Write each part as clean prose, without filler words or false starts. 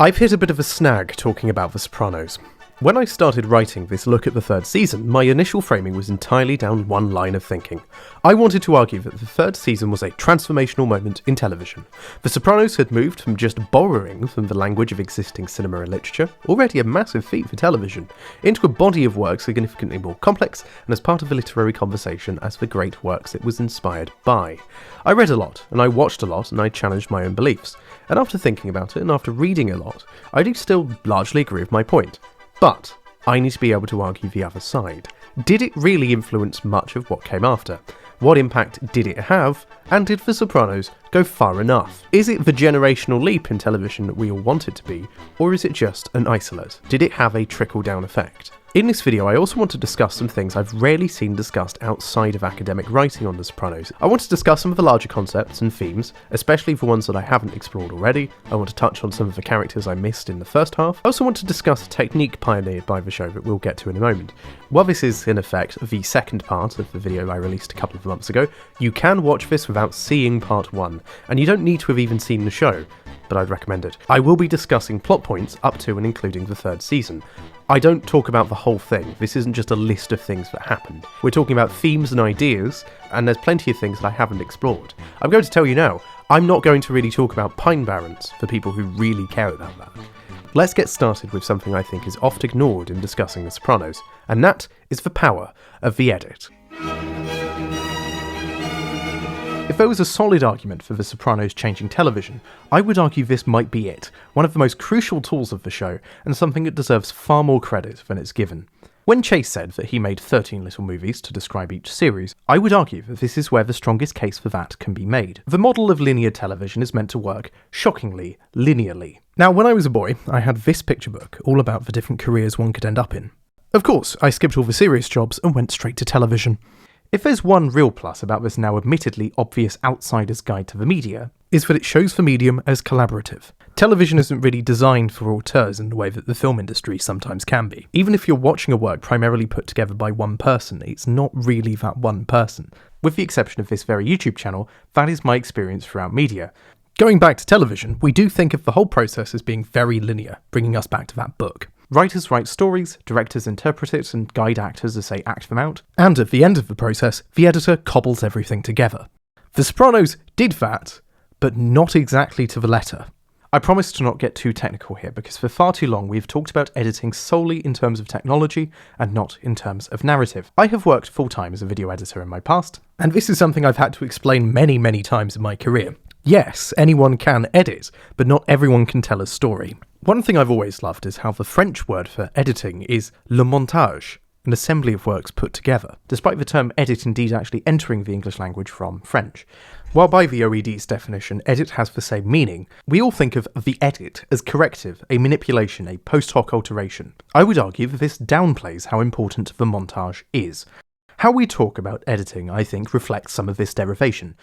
I've hit a bit of a snag talking about The Sopranos. When I started writing this look at the third season, my initial framing was entirely down one line of thinking. I wanted to argue that the third season was a transformational moment in television. The Sopranos had moved from just borrowing from the language of existing cinema and literature, already a massive feat for television, into a body of work significantly more complex and as part of the literary conversation as the great works it was inspired by. I read a lot, and I watched a lot, and I challenged my own beliefs. And after thinking about it, and after reading a lot, I do still largely agree with my point. But I need to be able to argue the other side. Did it really influence much of what came after? What impact did it have? And did The Sopranos go far enough? Is it the generational leap in television that we all want it to be, or is it just an isolate? Did it have a trickle-down effect? In this video, I also want to discuss some things I've rarely seen discussed outside of academic writing on The Sopranos. I want to discuss some of the larger concepts and themes, especially the ones that I haven't explored already. I want to touch on some of the characters I missed in the first half. I also want to discuss a technique pioneered by the show that we'll get to in a moment. While this is, in effect, the second part of the video I released a couple of months ago, you can watch this without seeing part 1, and you don't need to have even seen the show, but I'd recommend it. I will be discussing plot points up to and including the third season. I don't talk about the whole thing. This isn't just a list of things that happened. We're talking about themes and ideas, and there's plenty of things that I haven't explored. I'm going to tell you now, I'm not going to really talk about Pine Barrens for people who really care about that. Let's get started with something I think is oft ignored in discussing The Sopranos, and that is the power of the edit. If there was a solid argument for The Sopranos changing television, I would argue this might be it, one of the most crucial tools of the show, and something that deserves far more credit than it's given. When Chase said that he made 13 little movies to describe each series, I would argue that this is where the strongest case for that can be made. The model of linear television is meant to work, shockingly, linearly. Now, when I was a boy, I had this picture book all about the different careers one could end up in. Of course, I skipped all the serious jobs and went straight to television. If there's one real plus about this now admittedly obvious outsider's guide to the media, is that it shows the medium as collaborative. Television isn't really designed for auteurs in the way that the film industry sometimes can be. Even if you're watching a work primarily put together by one person, it's not really that one person. With the exception of this very YouTube channel, that is my experience throughout media. Going back to television, we do think of the whole process as being very linear, bringing us back to that book. Writers write stories, directors interpret it and guide actors as they act them out, and at the end of the process, the editor cobbles everything together. The Sopranos did that, but not exactly to the letter. I promise to not get too technical here, because for far too long we've talked about editing solely in terms of technology and not in terms of narrative. I have worked full-time as a video editor in my past, and this is something I've had to explain many times in my career. Yes, anyone can edit, but not everyone can tell a story. One thing I've always loved is how the French word for editing is le montage, an assembly of works put together, despite the term edit indeed actually entering the English language from French. While by the OED's definition, edit has the same meaning, we all think of the edit as corrective, a manipulation, a post hoc alteration. I would argue that this downplays how important the montage is. How we talk about editing, I think, reflects some of this derivation.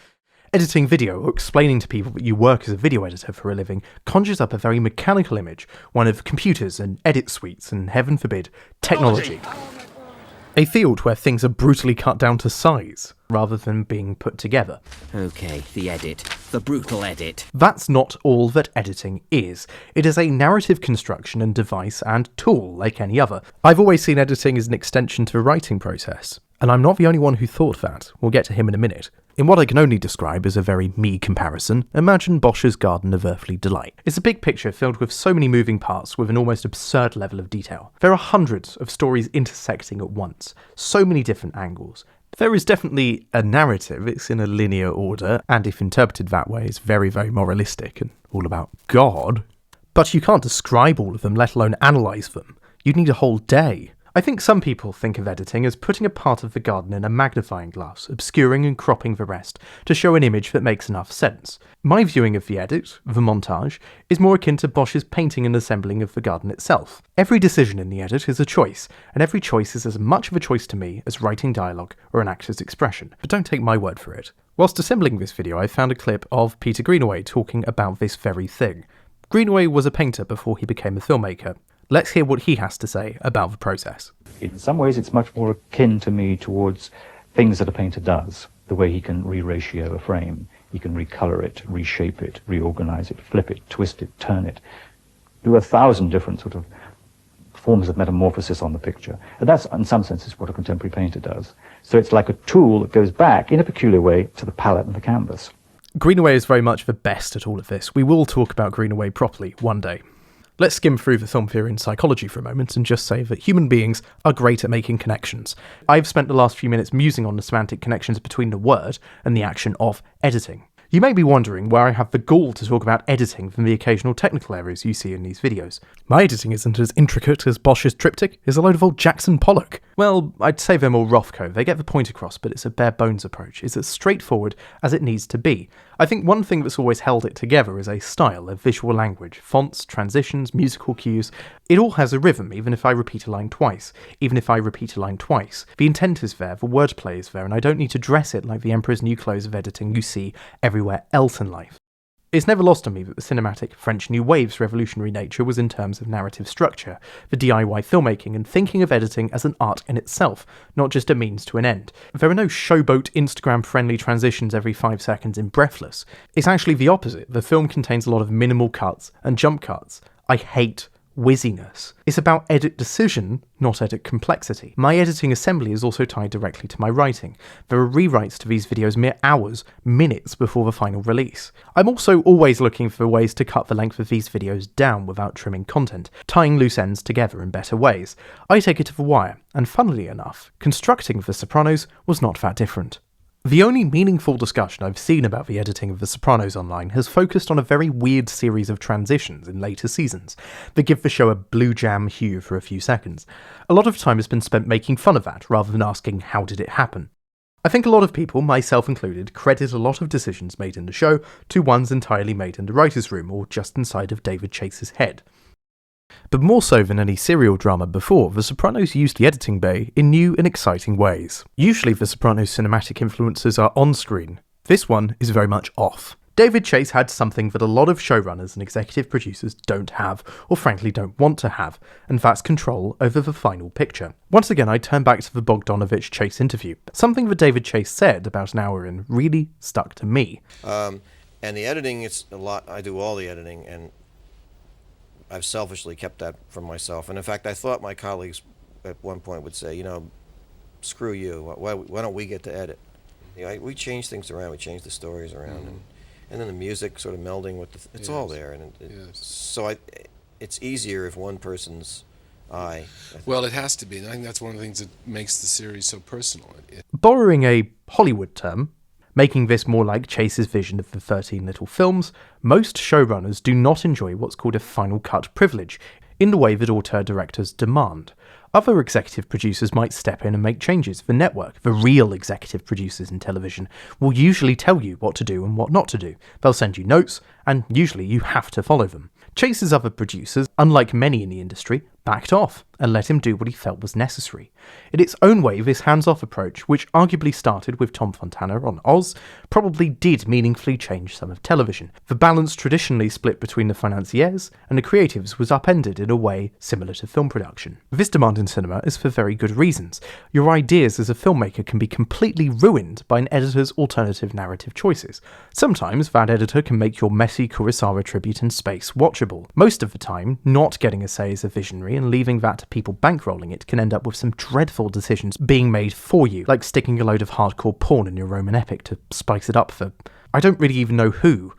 Editing video, or explaining to people that you work as a video editor for a living, conjures up a very mechanical image, one of computers and edit suites and, heaven forbid, technology. A field where things are brutally cut down to size, rather than being put together. Okay, the edit. The brutal edit. That's not all that editing is. It is a narrative construction and device and tool like any other. I've always seen editing as an extension to the writing process, and I'm not the only one who thought that. We'll get to him in a minute. In what I can only describe as a very me comparison, imagine Bosch's Garden of Earthly Delight. It's a big picture filled with so many moving parts with an almost absurd level of detail. There are hundreds of stories intersecting at once, so many different angles. There is definitely a narrative, it's in a linear order, and if interpreted that way, it's very moralistic and all about God. But you can't describe all of them, let alone analyse them. You'd need a whole day. I think some people think of editing as putting a part of the garden in a magnifying glass, obscuring and cropping the rest, to show an image that makes enough sense. My viewing of the edit, the montage, is more akin to Bosch's painting and assembling of the garden itself. Every decision in the edit is a choice, and every choice is as much of a choice to me as writing dialogue or an actor's expression. But don't take my word for it. Whilst assembling this video, I found a clip of Peter Greenaway talking about this very thing. Greenaway was a painter before he became a filmmaker. Let's hear what he has to say about the process. In some ways it's much more akin to me towards things that a painter does, the way he can re-ratio a frame, he can recolor it, reshape it, reorganize it, flip it, twist it, turn it. do 1,000 different sort of forms of metamorphosis on the picture. And that's, in some senses, what a contemporary painter does. So it's like a tool that goes back, in a peculiar way, to the palette and the canvas. Greenaway is very much the best at all of this. We will talk about Greenaway properly one day. Let's skim through the film theory and psychology for a moment and just say that human beings are great at making connections. I've spent the last few minutes musing on the semantic connections between the word and the action of editing. You may be wondering where I have the gall to talk about editing from the occasional technical errors you see in these videos. My editing isn't as intricate as Bosch's triptych is a load of old Jackson Pollock. Well, I'd say they're more Rothko. They get the point across, but it's a bare bones approach. It's as straightforward as it needs to be. I think one thing that's always held it together is a style, a visual language, fonts, transitions, musical cues. It all has a rhythm, even if I repeat a line twice. Even if I repeat a line twice. The intent is there, the wordplay is there, and I don't need to dress it like the Emperor's New Clothes of editing you see everywhere else in life. It's never lost on me that the cinematic French New Wave's revolutionary nature was in terms of narrative structure, the DIY filmmaking, and thinking of editing as an art in itself, not just a means to an end. There are no showboat Instagram-friendly transitions every 5 seconds in Breathless. It's actually the opposite. The film contains a lot of minimal cuts and jump cuts. I hate whizziness. It's about edit decision, not edit complexity. My editing assembly is also tied directly to my writing. There are rewrites to these videos mere hours, minutes before the final release. I'm also always looking for ways to cut the length of these videos down without trimming content, tying loose ends together in better ways. I take it to the wire, and funnily enough, constructing The Sopranos was not that different. The only meaningful discussion I've seen about the editing of The Sopranos online has focused on a very weird series of transitions in later seasons that give the show a blue jam hue for a few seconds. A lot of time has been spent making fun of that, rather than asking how did it happen. I think a lot of people, myself included, credit a lot of decisions made in the show to ones entirely made in the writer's room or just inside of David Chase's head. But more so than any serial drama before, The Sopranos used the editing bay in new and exciting ways. Usually The Sopranos' cinematic influences are on-screen. This one is very much off. David Chase had something that a lot of showrunners and executive producers don't have, or frankly don't want to have, and that's control over the final picture. Once again, I turn back to the Bogdanovich-Chase interview. Something that David Chase said about an hour in really stuck to me. And the editing, it's a lot. I do all the editing, and I've selfishly kept that for myself. And in fact, I thought my colleagues at one point would say, screw you, why don't we get to edit? We change things around, we change the stories around, and then the music sort of melding with it's all there. And so it's easier if one person's eye. Well, it has to be, and I think that's one of the things that makes the series so personal. Borrowing a Hollywood term, making this more like Chase's vision of the 13 Little Films, most showrunners do not enjoy what's called a final cut privilege, in the way that auteur directors demand. Other executive producers might step in and make changes. The network, the real executive producers in television, will usually tell you what to do and what not to do. They'll send you notes, and usually you have to follow them. Chase's other producers, unlike many in the industry, backed off and let him do what he felt was necessary. In its own way, this hands-off approach, which arguably started with Tom Fontana on Oz, probably did meaningfully change some of television. The balance traditionally split between the financiers and the creatives was upended in a way similar to film production. This demand in cinema is for very good reasons. Your ideas as a filmmaker can be completely ruined by an editor's alternative narrative choices. Sometimes that editor can make your messy Kurosawa tribute in space watchable. Most of the time, not getting a say as a visionary and leaving that to people bankrolling it can end up with some dreadful decisions being made for you, like sticking a load of hardcore porn in your Roman epic to spice it up for I don't really even know who.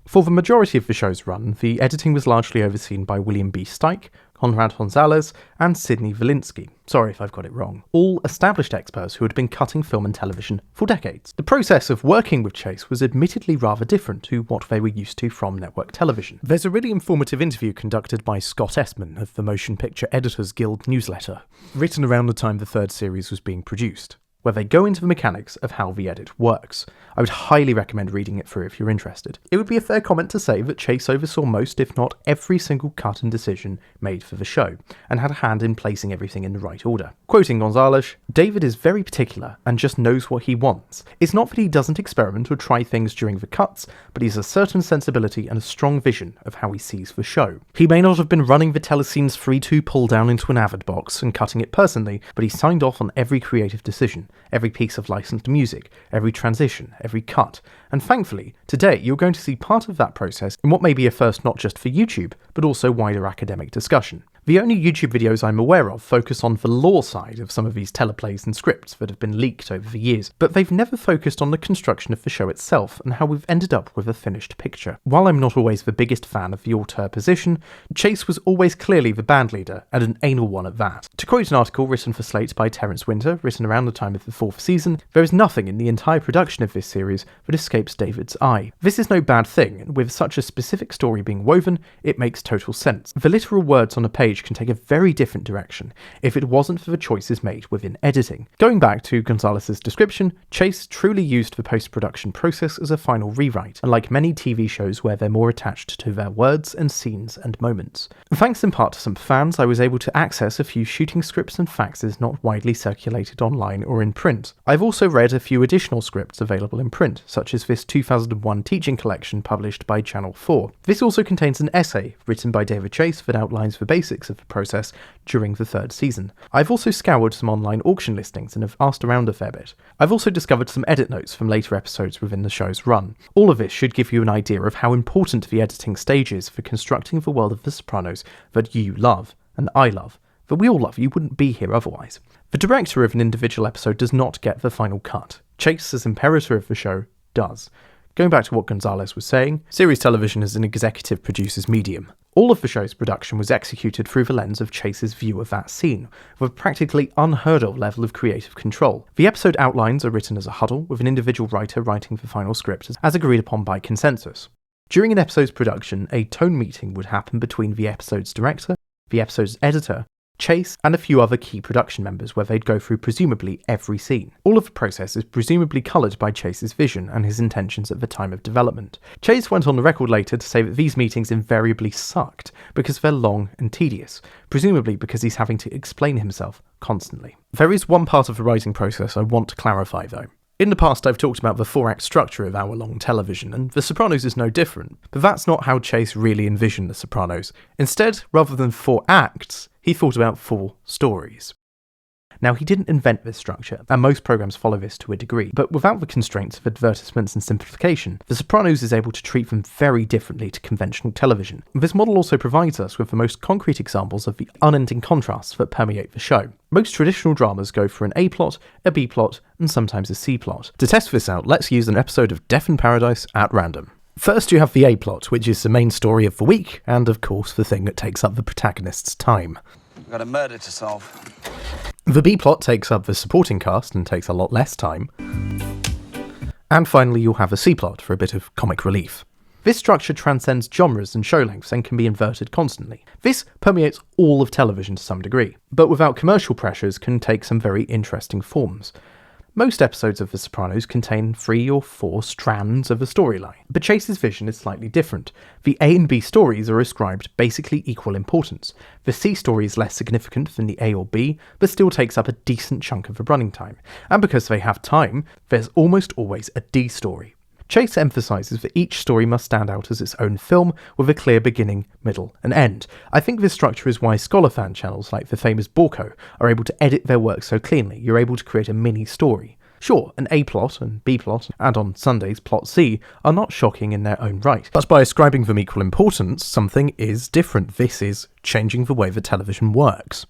For the majority of the show's run, the editing was largely overseen by William B. Steik, Conrad Gonzalez, and Sidney Valinsky. Sorry if I've got it wrong. All established experts who had been cutting film and television for decades. The process of working with Chase was admittedly rather different to what they were used to from network television. There's a really informative interview conducted by Scott Estman of the Motion Picture Editors Guild newsletter, written around the time the third series was being produced, where they go into the mechanics of how the edit works. I would highly recommend reading it through if you're interested. It would be a fair comment to say that Chase oversaw most, if not every single cut and decision made for the show, and had a hand in placing everything in the right order. Quoting Gonzalez, "David is very particular and just knows what he wants. It's not that he doesn't experiment or try things during the cuts, but he has a certain sensibility and a strong vision of how he sees the show. He may not have been running the telescenes 3-2 pull down into an Avid box and cutting it personally, but he signed off on every creative decision. every piece of licensed music, every transition, every cut. And thankfully, today you're going to see part of that process in what may be a first not just for YouTube, but also wider academic discussion. The only YouTube videos I'm aware of focus on the lore side of some of these teleplays and scripts that have been leaked over the years, but they've never focused on the construction of the show itself and how we've ended up with a finished picture. While I'm not always the biggest fan of the auteur position, Chase was always clearly the band leader, and an anal one at that. To quote an article written for Slate by Terence Winter, written around the time of the 4th season, there is nothing in the entire production of this series that escapes David's eye. This is no bad thing, and with such a specific story being woven, it makes total sense. The literal words on a page can take a very different direction if it wasn't for the choices made within editing. Going back to Gonzalez's description, Chase truly used the post-production process as a final rewrite, unlike many TV shows where they're more attached to their words and scenes and moments. Thanks in part to some fans, I was able to access a few shooting scripts and faxes not widely circulated online or in print. I've also read a few additional scripts available in print, such as this 2001 teaching collection published by Channel 4. This also contains an essay written by David Chase that outlines the basics of the process during the 3rd season. I've also scoured some online auction listings and have asked around a fair bit. I've also discovered some edit notes from later episodes within the show's run. All of this should give you an idea of how important the editing stage is for constructing the world of The Sopranos that you love, and I love, that we all love. You wouldn't be here otherwise. The director of an individual episode does not get the final cut. Chase, as imperator of the show, does. Going back to what Gonzalez was saying, series television is an executive producer's medium. All of the show's production was executed through the lens of Chase's view of that scene, with a practically unheard of level of creative control. The episode outlines are written as a huddle, with an individual writer writing the final script as agreed upon by consensus. During an episode's production, a tone meeting would happen between the episode's director, the episode's editor, Chase, and a few other key production members where they'd go through presumably every scene. All of the process is presumably coloured by Chase's vision and his intentions at the time of development. Chase went on the record later to say that these meetings invariably sucked because they're long and tedious, presumably because he's having to explain himself constantly. There is one part of the writing process I want to clarify though. In the past, I've talked about the 4-act structure of hour-long television, and The Sopranos is no different, but that's not how Chase really envisioned The Sopranos. Instead, rather than 4 acts, he thought about 4 stories. Now, he didn't invent this structure, and most programs follow this to a degree, but without the constraints of advertisements and simplification, The Sopranos is able to treat them very differently to conventional television. This model also provides us with the most concrete examples of the unending contrasts that permeate the show. Most traditional dramas go for an A plot, a B plot, and sometimes a C plot. To test this out, let's use an episode of Death in Paradise at random. First you have the A plot, which is the main story of the week, and of course the thing that takes up the protagonist's time. We've got a murder to solve. The B plot takes up the supporting cast and takes a lot less time. And finally you'll have a C plot for a bit of comic relief. This structure transcends genres and show lengths and can be inverted constantly. This permeates all of television to some degree, but without commercial pressures can take some very interesting forms. Most episodes of The Sopranos contain 3 or 4 strands of a storyline, but Chase's vision is slightly different. The A and B stories are ascribed basically equal importance. The C story is less significant than the A or B, but still takes up a decent chunk of the running time. And because they have time, there's almost always a D story. Chase emphasises that each story must stand out as its own film, with a clear beginning, middle, and end. I think this structure is why scholar fan channels like the famous Borco are able to edit their work so cleanly. You're able to create a mini-story. Sure, an A plot and B plot, and on Sundays plot C, are not shocking in their own right, but by ascribing them equal importance, something is different. This is changing the way that television works.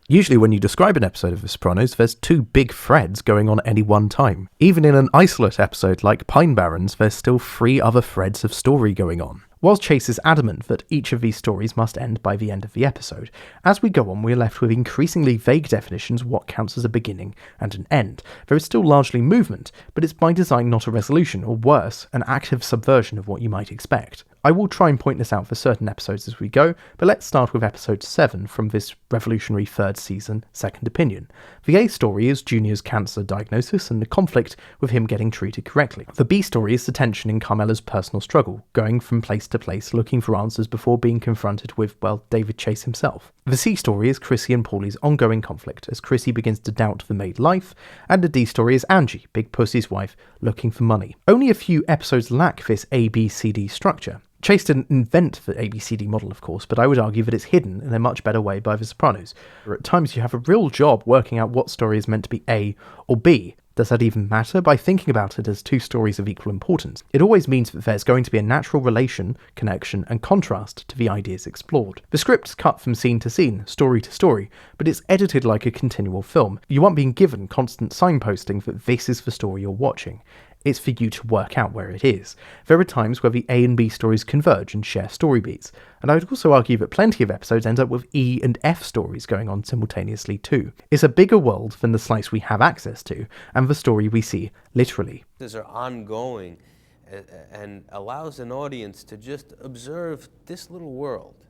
Usually when you describe an episode of The Sopranos, there's 2 big threads going on at any one time. Even in an isolate episode like Pine Barrens, there's still 3 other threads of story going on. Whilst Chase is adamant that each of these stories must end by the end of the episode, as we go on we're left with increasingly vague definitions of what counts as a beginning and an end. There is still largely movement, but it's by design not a resolution, or worse, an active subversion of what you might expect. I will try and point this out for certain episodes as we go, but let's start with episode 7 from this revolutionary 3rd season, Second Opinion. The A story is Junior's cancer diagnosis and the conflict with him getting treated correctly. The B story is the tension in Carmela's personal struggle, going from place to place looking for answers before being confronted with, well, David Chase himself. The C story is Chrissy and Paulie's ongoing conflict as Chrissy begins to doubt the maid life, and the D story is Angie, Big Pussy's wife, looking for money. Only a few episodes lack this ABCD structure. Chase didn't invent the ABCD model, of course, but I would argue that it's hidden in a much better way by The Sopranos. At times you have a real job working out what story is meant to be A or B. Does that even matter? By thinking about it as two stories of equal importance, it always means that there's going to be a natural relation, connection, and contrast to the ideas explored. The script's cut from scene to scene, story to story, but it's edited like a continual film. You aren't being given constant signposting that this is the story you're watching. It's for you to work out where it is. There are times where the A and B stories converge and share story beats, and I would also argue that plenty of episodes end up with E and F stories going on simultaneously too. It's a bigger world than the slice we have access to, and the story we see literally. These are ongoing and allows an audience to just observe this little world,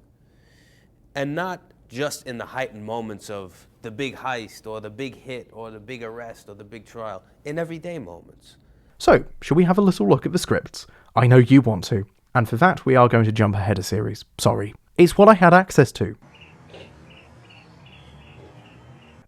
and not just in the heightened moments of the big heist or the big hit or the big arrest or the big trial, in everyday moments. So, shall we have a little look at the scripts? I know you want to. And for that, we are going to jump ahead a series. Sorry. It's what I had access to.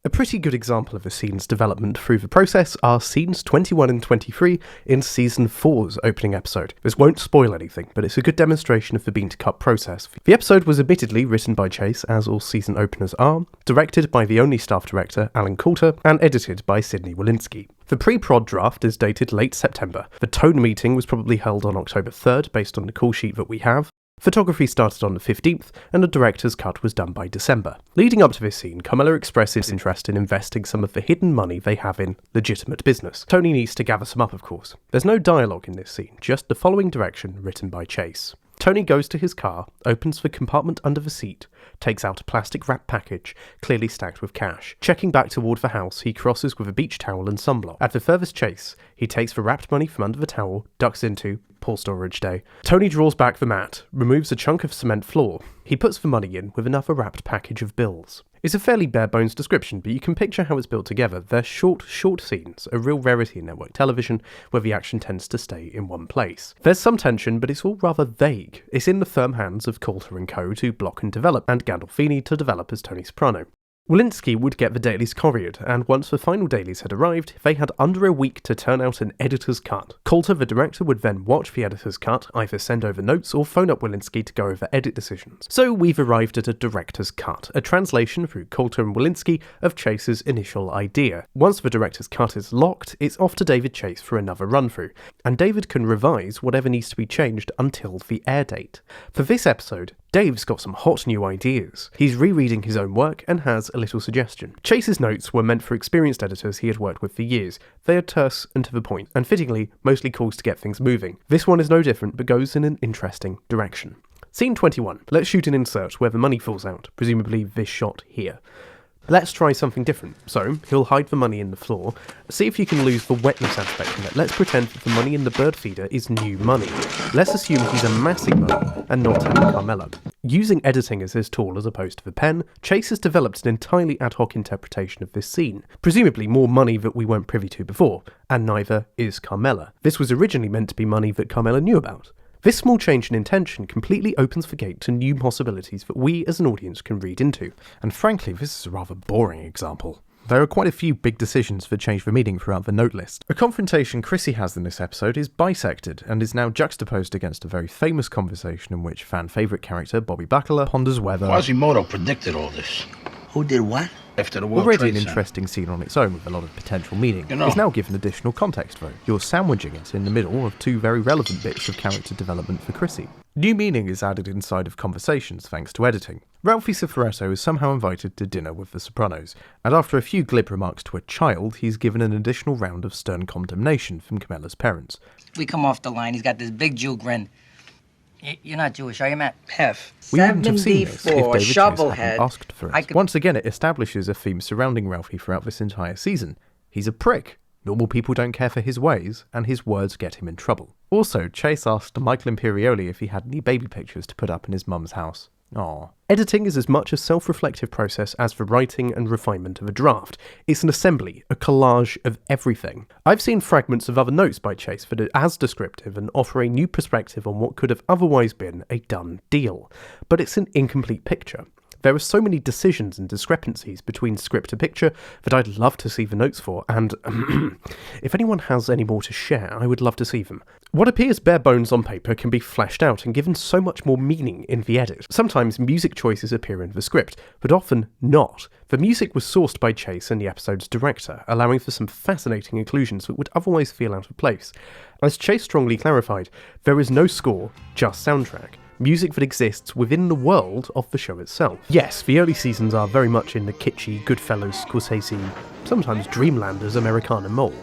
A pretty good example of a scene's development through the process are scenes 21 and 23 in Season 4's opening episode. This won't spoil anything, but it's a good demonstration of the bean-to-cup process. The episode was admittedly written by Chase, as all season openers are, directed by the only staff director, Alan Coulter, and edited by Sydney Wolinski. The pre-prod draft is dated late September. The tone meeting was probably held on October 3rd, based on the call sheet that we have. Photography started on the 15th, and the director's cut was done by December. Leading up to this scene, Carmela expresses interest in investing some of the hidden money they have in legitimate business. Tony needs to gather some up, of course. There's no dialogue in this scene, just the following direction written by Chase. Tony goes to his car, opens the compartment under the seat, takes out a plastic wrap package, clearly stacked with cash. Checking back toward the house, he crosses with a beach towel and sunblock. At the furthest Chase, he takes the wrapped money from under the towel, ducks into, poor storage day. Tony draws back the mat, removes a chunk of cement floor. He puts the money in with another wrapped package of bills. It's a fairly bare-bones description, but you can picture how it's built together. They're short scenes, a real rarity in network television, where the action tends to stay in one place. There's some tension, but it's all rather vague. It's in the firm hands of Coulter and co. to block and develop, and Gandolfini to develop as Tony Soprano. Wolinski would get the dailies couriered, and once the final dailies had arrived, they had under a week to turn out an editor's cut. Coulter, the director, would then watch the editor's cut, either send over notes or phone up Wolinski to go over edit decisions. So we've arrived at a director's cut, a translation through Coulter and Wolinski of Chase's initial idea. Once the director's cut is locked, it's off to David Chase for another run-through, and David can revise whatever needs to be changed until the air date. For this episode, Dave's got some hot new ideas. He's rereading his own work and has a little suggestion. Chase's notes were meant for experienced editors he had worked with for years. They are terse and to the point, and fittingly, mostly calls to get things moving. This one is no different, but goes in an interesting direction. Scene 21. Let's shoot an insert where the money falls out, presumably this shot here. Let's try something different. So, he'll hide the money in the floor. See if you can lose the wetness aspect from it. Let's pretend that the money in the bird feeder is new money. Let's assume he's amassing money and not telling Carmela. Using editing as his tool as opposed to the pen, Chase has developed an entirely ad hoc interpretation of this scene. Presumably more money that we weren't privy to before, and neither is Carmela. This was originally meant to be money that Carmela knew about. This small change in intention completely opens the gate to new possibilities that we as an audience can read into. And frankly, this is a rather boring example. There are quite a few big decisions that change the meaning throughout the note list. A confrontation Chrissy has in this episode is bisected and is now juxtaposed against a very famous conversation in which fan favourite character Bobby Bacala ponders whether Quasimodo predicted all this. Who did what? After the World already Trade an Center. interesting scene on its own with a lot of potential meaning. You know. It's now given additional context though. You're sandwiching it in the middle of two very relevant bits of character development for Chrissy. New meaning is added inside of conversations thanks to editing. Ralphie Cifaretto is somehow invited to dinner with the Sopranos, and after a few glib remarks to a child, he's given an additional round of stern condemnation from Carmela's parents. We come off the line, he's got this big Jew grin. You're not Jewish, are you, Matt? Hef. We wouldn't have seen this if David Chase hadn't Shovelhead. asked for it. Once again, it establishes a theme surrounding Ralphie throughout this entire season. He's a prick. Normal people don't care for his ways, and his words get him in trouble. Also, Chase asked Michael Imperioli if he had any baby pictures to put up in his mum's house. Aww. Editing is as much a self-reflective process as the writing and refinement of a draft. It's an assembly, a collage of everything. I've seen fragments of other notes by Chase that are as descriptive and offer a new perspective on what could have otherwise been a done deal. But it's an incomplete picture. There are so many decisions and discrepancies between script to picture that I'd love to see the notes for, and if anyone has any more to share, I would love to see them. What appears bare bones on paper can be fleshed out and given so much more meaning in the edit. Sometimes music choices appear in the script, but often not. The music was sourced by Chase and the episode's director, allowing for some fascinating inclusions that would otherwise feel out of place. As Chase strongly clarified, there is no score, just soundtrack. Music that exists within the world of the show itself. Yes, the early seasons are very much in the kitschy, Goodfellas, Scorsese, sometimes Dreamlanders Americana mould.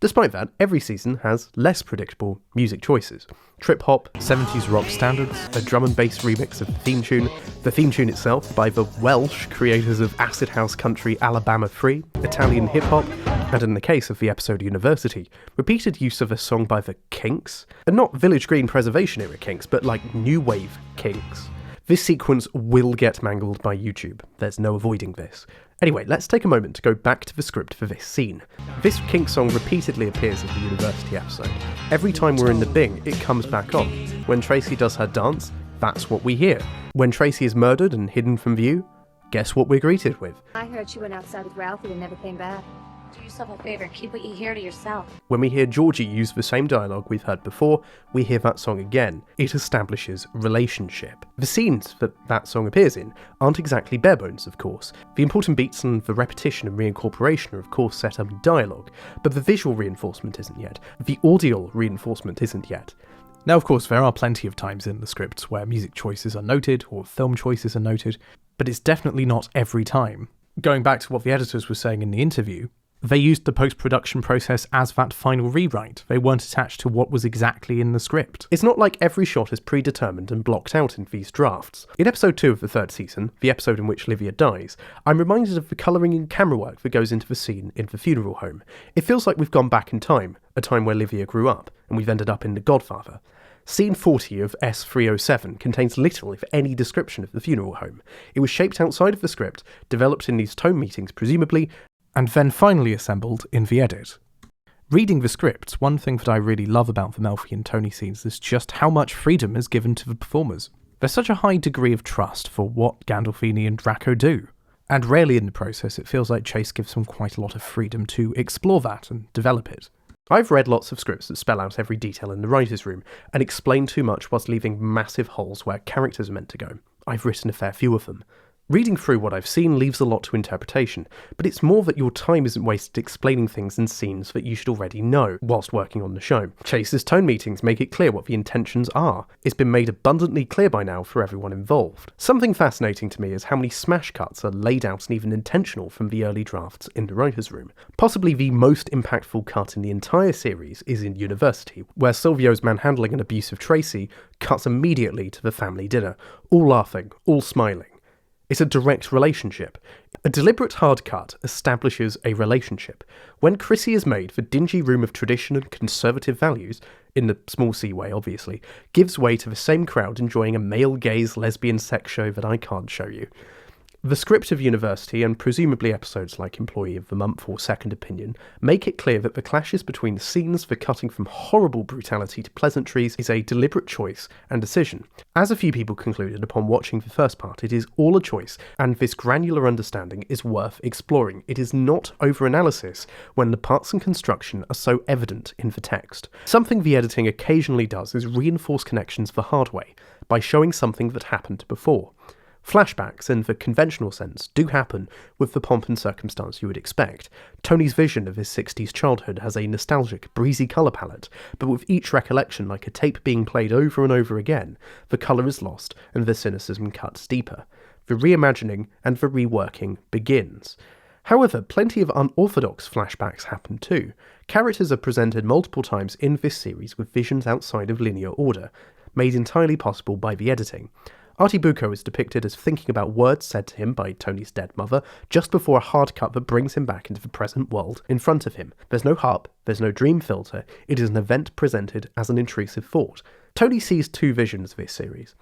Despite that, every season has less predictable music choices. Trip-hop, 70s rock standards, a drum and bass remix of the theme tune itself by the Welsh creators of acid house country Alabama Free, Italian hip-hop, and in the case of the episode University, repeated use of a song by the Kinks, and not Village Green Preservation era Kinks, but like new wave Kinks. This sequence will get mangled by YouTube, there's no avoiding this. Anyway, let's take a moment to go back to the script for this scene. This Kink song repeatedly appears in the University episode. Every time we're in the Bing, it comes back on. When Tracy does her dance, that's what we hear. When Tracy is murdered and hidden from view, guess what we're greeted with? I heard she went outside with Ralphie and never came back. Do yourself a favor, keep what you hear to yourself. When we hear Georgie use the same dialogue we've heard before, we hear that song again. It establishes relationship. The scenes that song appears in aren't exactly bare bones, of course. The important beats and the repetition and reincorporation are of course set up in dialogue, but the visual reinforcement isn't yet. The audio reinforcement isn't yet. Now, of course, there are plenty of times in the scripts where music choices are noted or film choices are noted, but it's definitely not every time. Going back to what the editors were saying in the interview, they used the post-production process as that final rewrite. They weren't attached to what was exactly in the script. It's not like every shot is predetermined and blocked out in these drafts. In episode 2 of the third season, the episode in which Livia dies, I'm reminded of the colouring and camera work that goes into the scene in the funeral home. It feels like we've gone back in time, a time where Livia grew up, and we've ended up in The Godfather. Scene 40 of S307 contains little, if any, description of the funeral home. It was shaped outside of the script, developed in these tone meetings presumably, and then finally assembled in the edit. Reading the scripts, one thing that I really love about the Melfi and Tony scenes is just how much freedom is given to the performers. There's such a high degree of trust for what Gandolfini and Draco do, and rarely in the process it feels like Chase gives them quite a lot of freedom to explore that and develop it. I've read lots of scripts that spell out every detail in the writer's room and explain too much whilst leaving massive holes where characters are meant to go. I've written a fair few of them. Reading through what I've seen leaves a lot to interpretation, but it's more that your time isn't wasted explaining things in scenes that you should already know whilst working on the show. Chase's tone meetings make it clear what the intentions are. It's been made abundantly clear by now for everyone involved. Something fascinating to me is how many smash cuts are laid out and even intentional from the early drafts in the writer's room. Possibly the most impactful cut in the entire series is in University, where Silvio's manhandling and abuse of Tracy cuts immediately to the family dinner, all laughing, all smiling. It's a direct relationship. A deliberate hard cut establishes a relationship. When Chrissy is made, the dingy room of tradition and conservative values, in the small C way obviously, gives way to the same crowd enjoying a male-gaze lesbian sex show that I can't show you. The script of University, and presumably episodes like Employee of the Month or Second Opinion, make it clear that the clashes between the scenes for cutting from horrible brutality to pleasantries is a deliberate choice and decision. As a few people concluded upon watching the first part, it is all a choice, and this granular understanding is worth exploring. It is not over-analysis when the parts and construction are so evident in the text. Something the editing occasionally does is reinforce connections the hard way, by showing something that happened before. Flashbacks, in the conventional sense, do happen with the pomp and circumstance you would expect. Tony's vision of his 60s childhood has a nostalgic, breezy colour palette, but with each recollection like a tape being played over and over again, the colour is lost and the cynicism cuts deeper. The reimagining and the reworking begins. However, plenty of unorthodox flashbacks happen too. Characters are presented multiple times in this series with visions outside of linear order, made entirely possible by the editing. Artie Bucco is depicted as thinking about words said to him by Tony's dead mother just before a hard cut that brings him back into the present world in front of him. There's no harp, there's no dream filter, it is an event presented as an intrusive thought. Tony sees two visions of this series.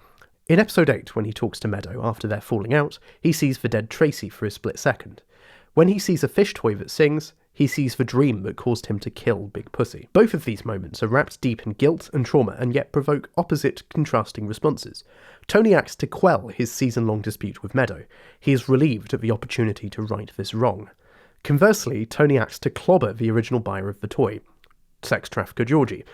In episode 8, when he talks to Meadow after their falling out, he sees the dead Tracy for a split second. When he sees a fish toy that sings, he sees the dream that caused him to kill Big Pussy. Both of these moments are wrapped deep in guilt and trauma and yet provoke opposite, contrasting responses. Tony acts to quell his season-long dispute with Meadow. He is relieved at the opportunity to right this wrong. Conversely, Tony acts to clobber the original buyer of the toy, sex trafficker Georgie.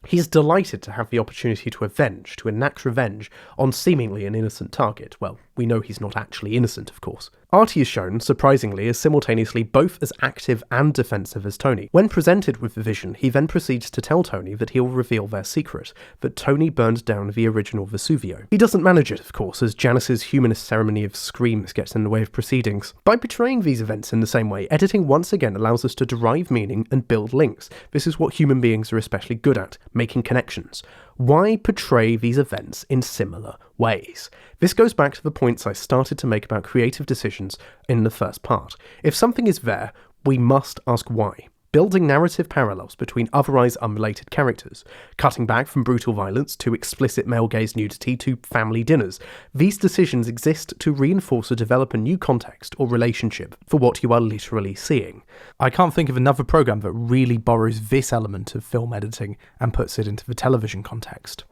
He is delighted to have the opportunity to enact revenge on seemingly an innocent target. Well, we know he's not actually innocent, of course. Artie is shown, surprisingly, as simultaneously both as active and defensive as Tony. When presented with the vision, he then proceeds to tell Tony that he'll reveal their secret, that Tony burned down the original Vesuvio. He doesn't manage it, of course, as Janice's humanist ceremony of screams gets in the way of proceedings. By portraying these events in the same way, editing once again allows us to derive meaning and build links. This is what human beings are especially good at, making connections. Why portray these events in similar ways? This goes back to the points I started to make about creative decisions in the first part. If something is there, we must ask why. Building narrative parallels between otherwise unrelated characters, cutting back from brutal violence to explicit male gaze nudity to family dinners. These decisions exist to reinforce or develop a new context or relationship for what you are literally seeing. I can't think of another program that really borrows this element of film editing and puts it into the television context.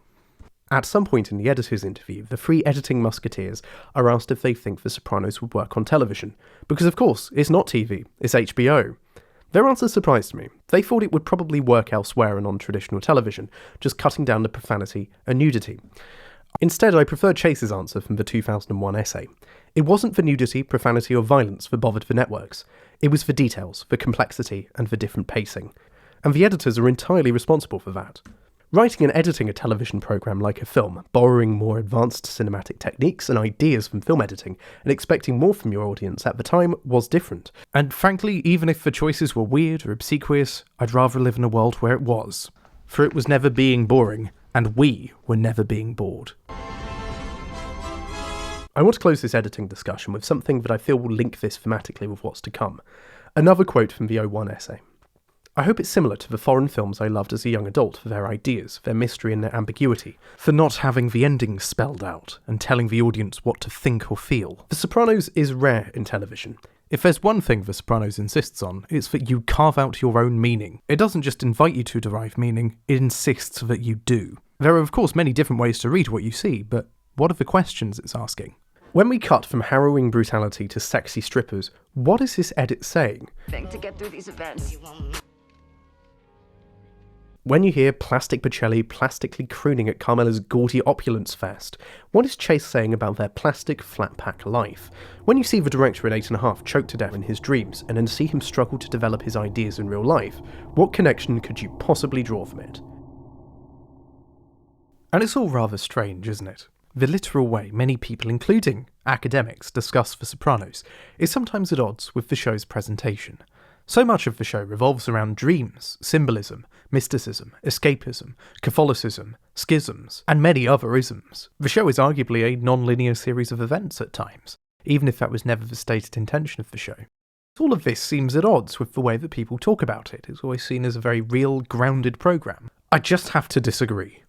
At some point in the editor's interview, the three editing musketeers are asked if they think The Sopranos would work on television. Because of course, it's not TV, it's HBO. Their answer surprised me. They thought it would probably work elsewhere and on traditional television, just cutting down the profanity and nudity. Instead, I preferred Chase's answer from the 2001 essay. It wasn't the nudity, profanity or violence that bothered the networks. It was the details, the complexity and the different pacing. And the editors are entirely responsible for that. Writing and editing a television program like a film, borrowing more advanced cinematic techniques and ideas from film editing, and expecting more from your audience at the time was different. And frankly, even if the choices were weird or obsequious, I'd rather live in a world where it was. For it was never being boring, and we were never being bored. I want to close this editing discussion with something that I feel will link this thematically with what's to come. Another quote from the 01 essay. I hope it's similar to the foreign films I loved as a young adult for their ideas, their mystery and their ambiguity, for not having the ending spelled out and telling the audience what to think or feel. The Sopranos is rare in television. If there's one thing The Sopranos insists on, it's that you carve out your own meaning. It doesn't just invite you to derive meaning, it insists that you do. There are of course many different ways to read what you see, but what are the questions it's asking? When we cut from harrowing brutality to sexy strippers, what is this edit saying? To get through these events. When you hear Plastic Bocelli plastically crooning at Carmela's gaudy opulence fest, what is Chase saying about their plastic flat-pack life? When you see the director in 8½, choked to death in his dreams, and then see him struggle to develop his ideas in real life, what connection could you possibly draw from it? And it's all rather strange, isn't it? The literal way many people, including academics, discuss The Sopranos is sometimes at odds with the show's presentation. So much of the show revolves around dreams, symbolism, mysticism, escapism, Catholicism, schisms, and many other isms. The show is arguably a non-linear series of events at times, even if that was never the stated intention of the show. All of this seems at odds with the way that people talk about it. It's always seen as a very real, grounded program. I just have to disagree.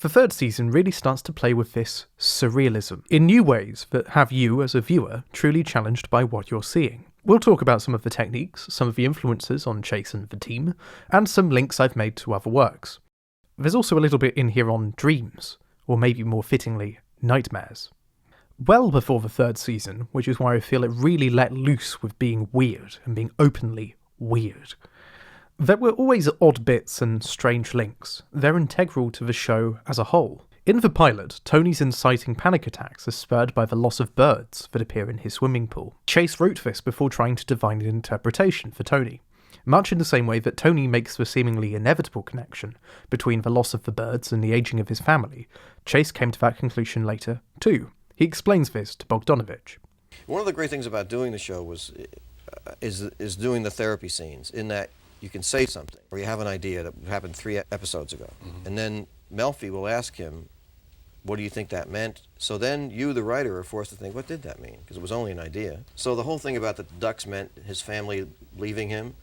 The third season really starts to play with this surrealism in new ways that have you, as a viewer, truly challenged by what you're seeing. We'll talk about some of the techniques, some of the influences on Chase and the team, and some links I've made to other works. There's also a little bit in here on dreams, or maybe more fittingly, nightmares. Well before the third season, which is why I feel it really let loose with being weird and being openly weird. There were always odd bits and strange links. They're integral to the show as a whole. In the pilot, Tony's inciting panic attacks are spurred by the loss of birds that appear in his swimming pool. Chase wrote this before trying to divine an interpretation for Tony. Much in the same way that Tony makes the seemingly inevitable connection between the loss of the birds and the aging of his family, Chase came to that conclusion later, too. He explains this to Bogdanovich. One of the great things about doing the show is doing the therapy scenes, in that you can say something, or you have an idea that happened 3 episodes ago, and then Melfi will ask him, what do you think that meant? So then you, the writer, are forced to think, what did that mean? Because it was only an idea. So the whole thing about the ducks meant his family leaving him,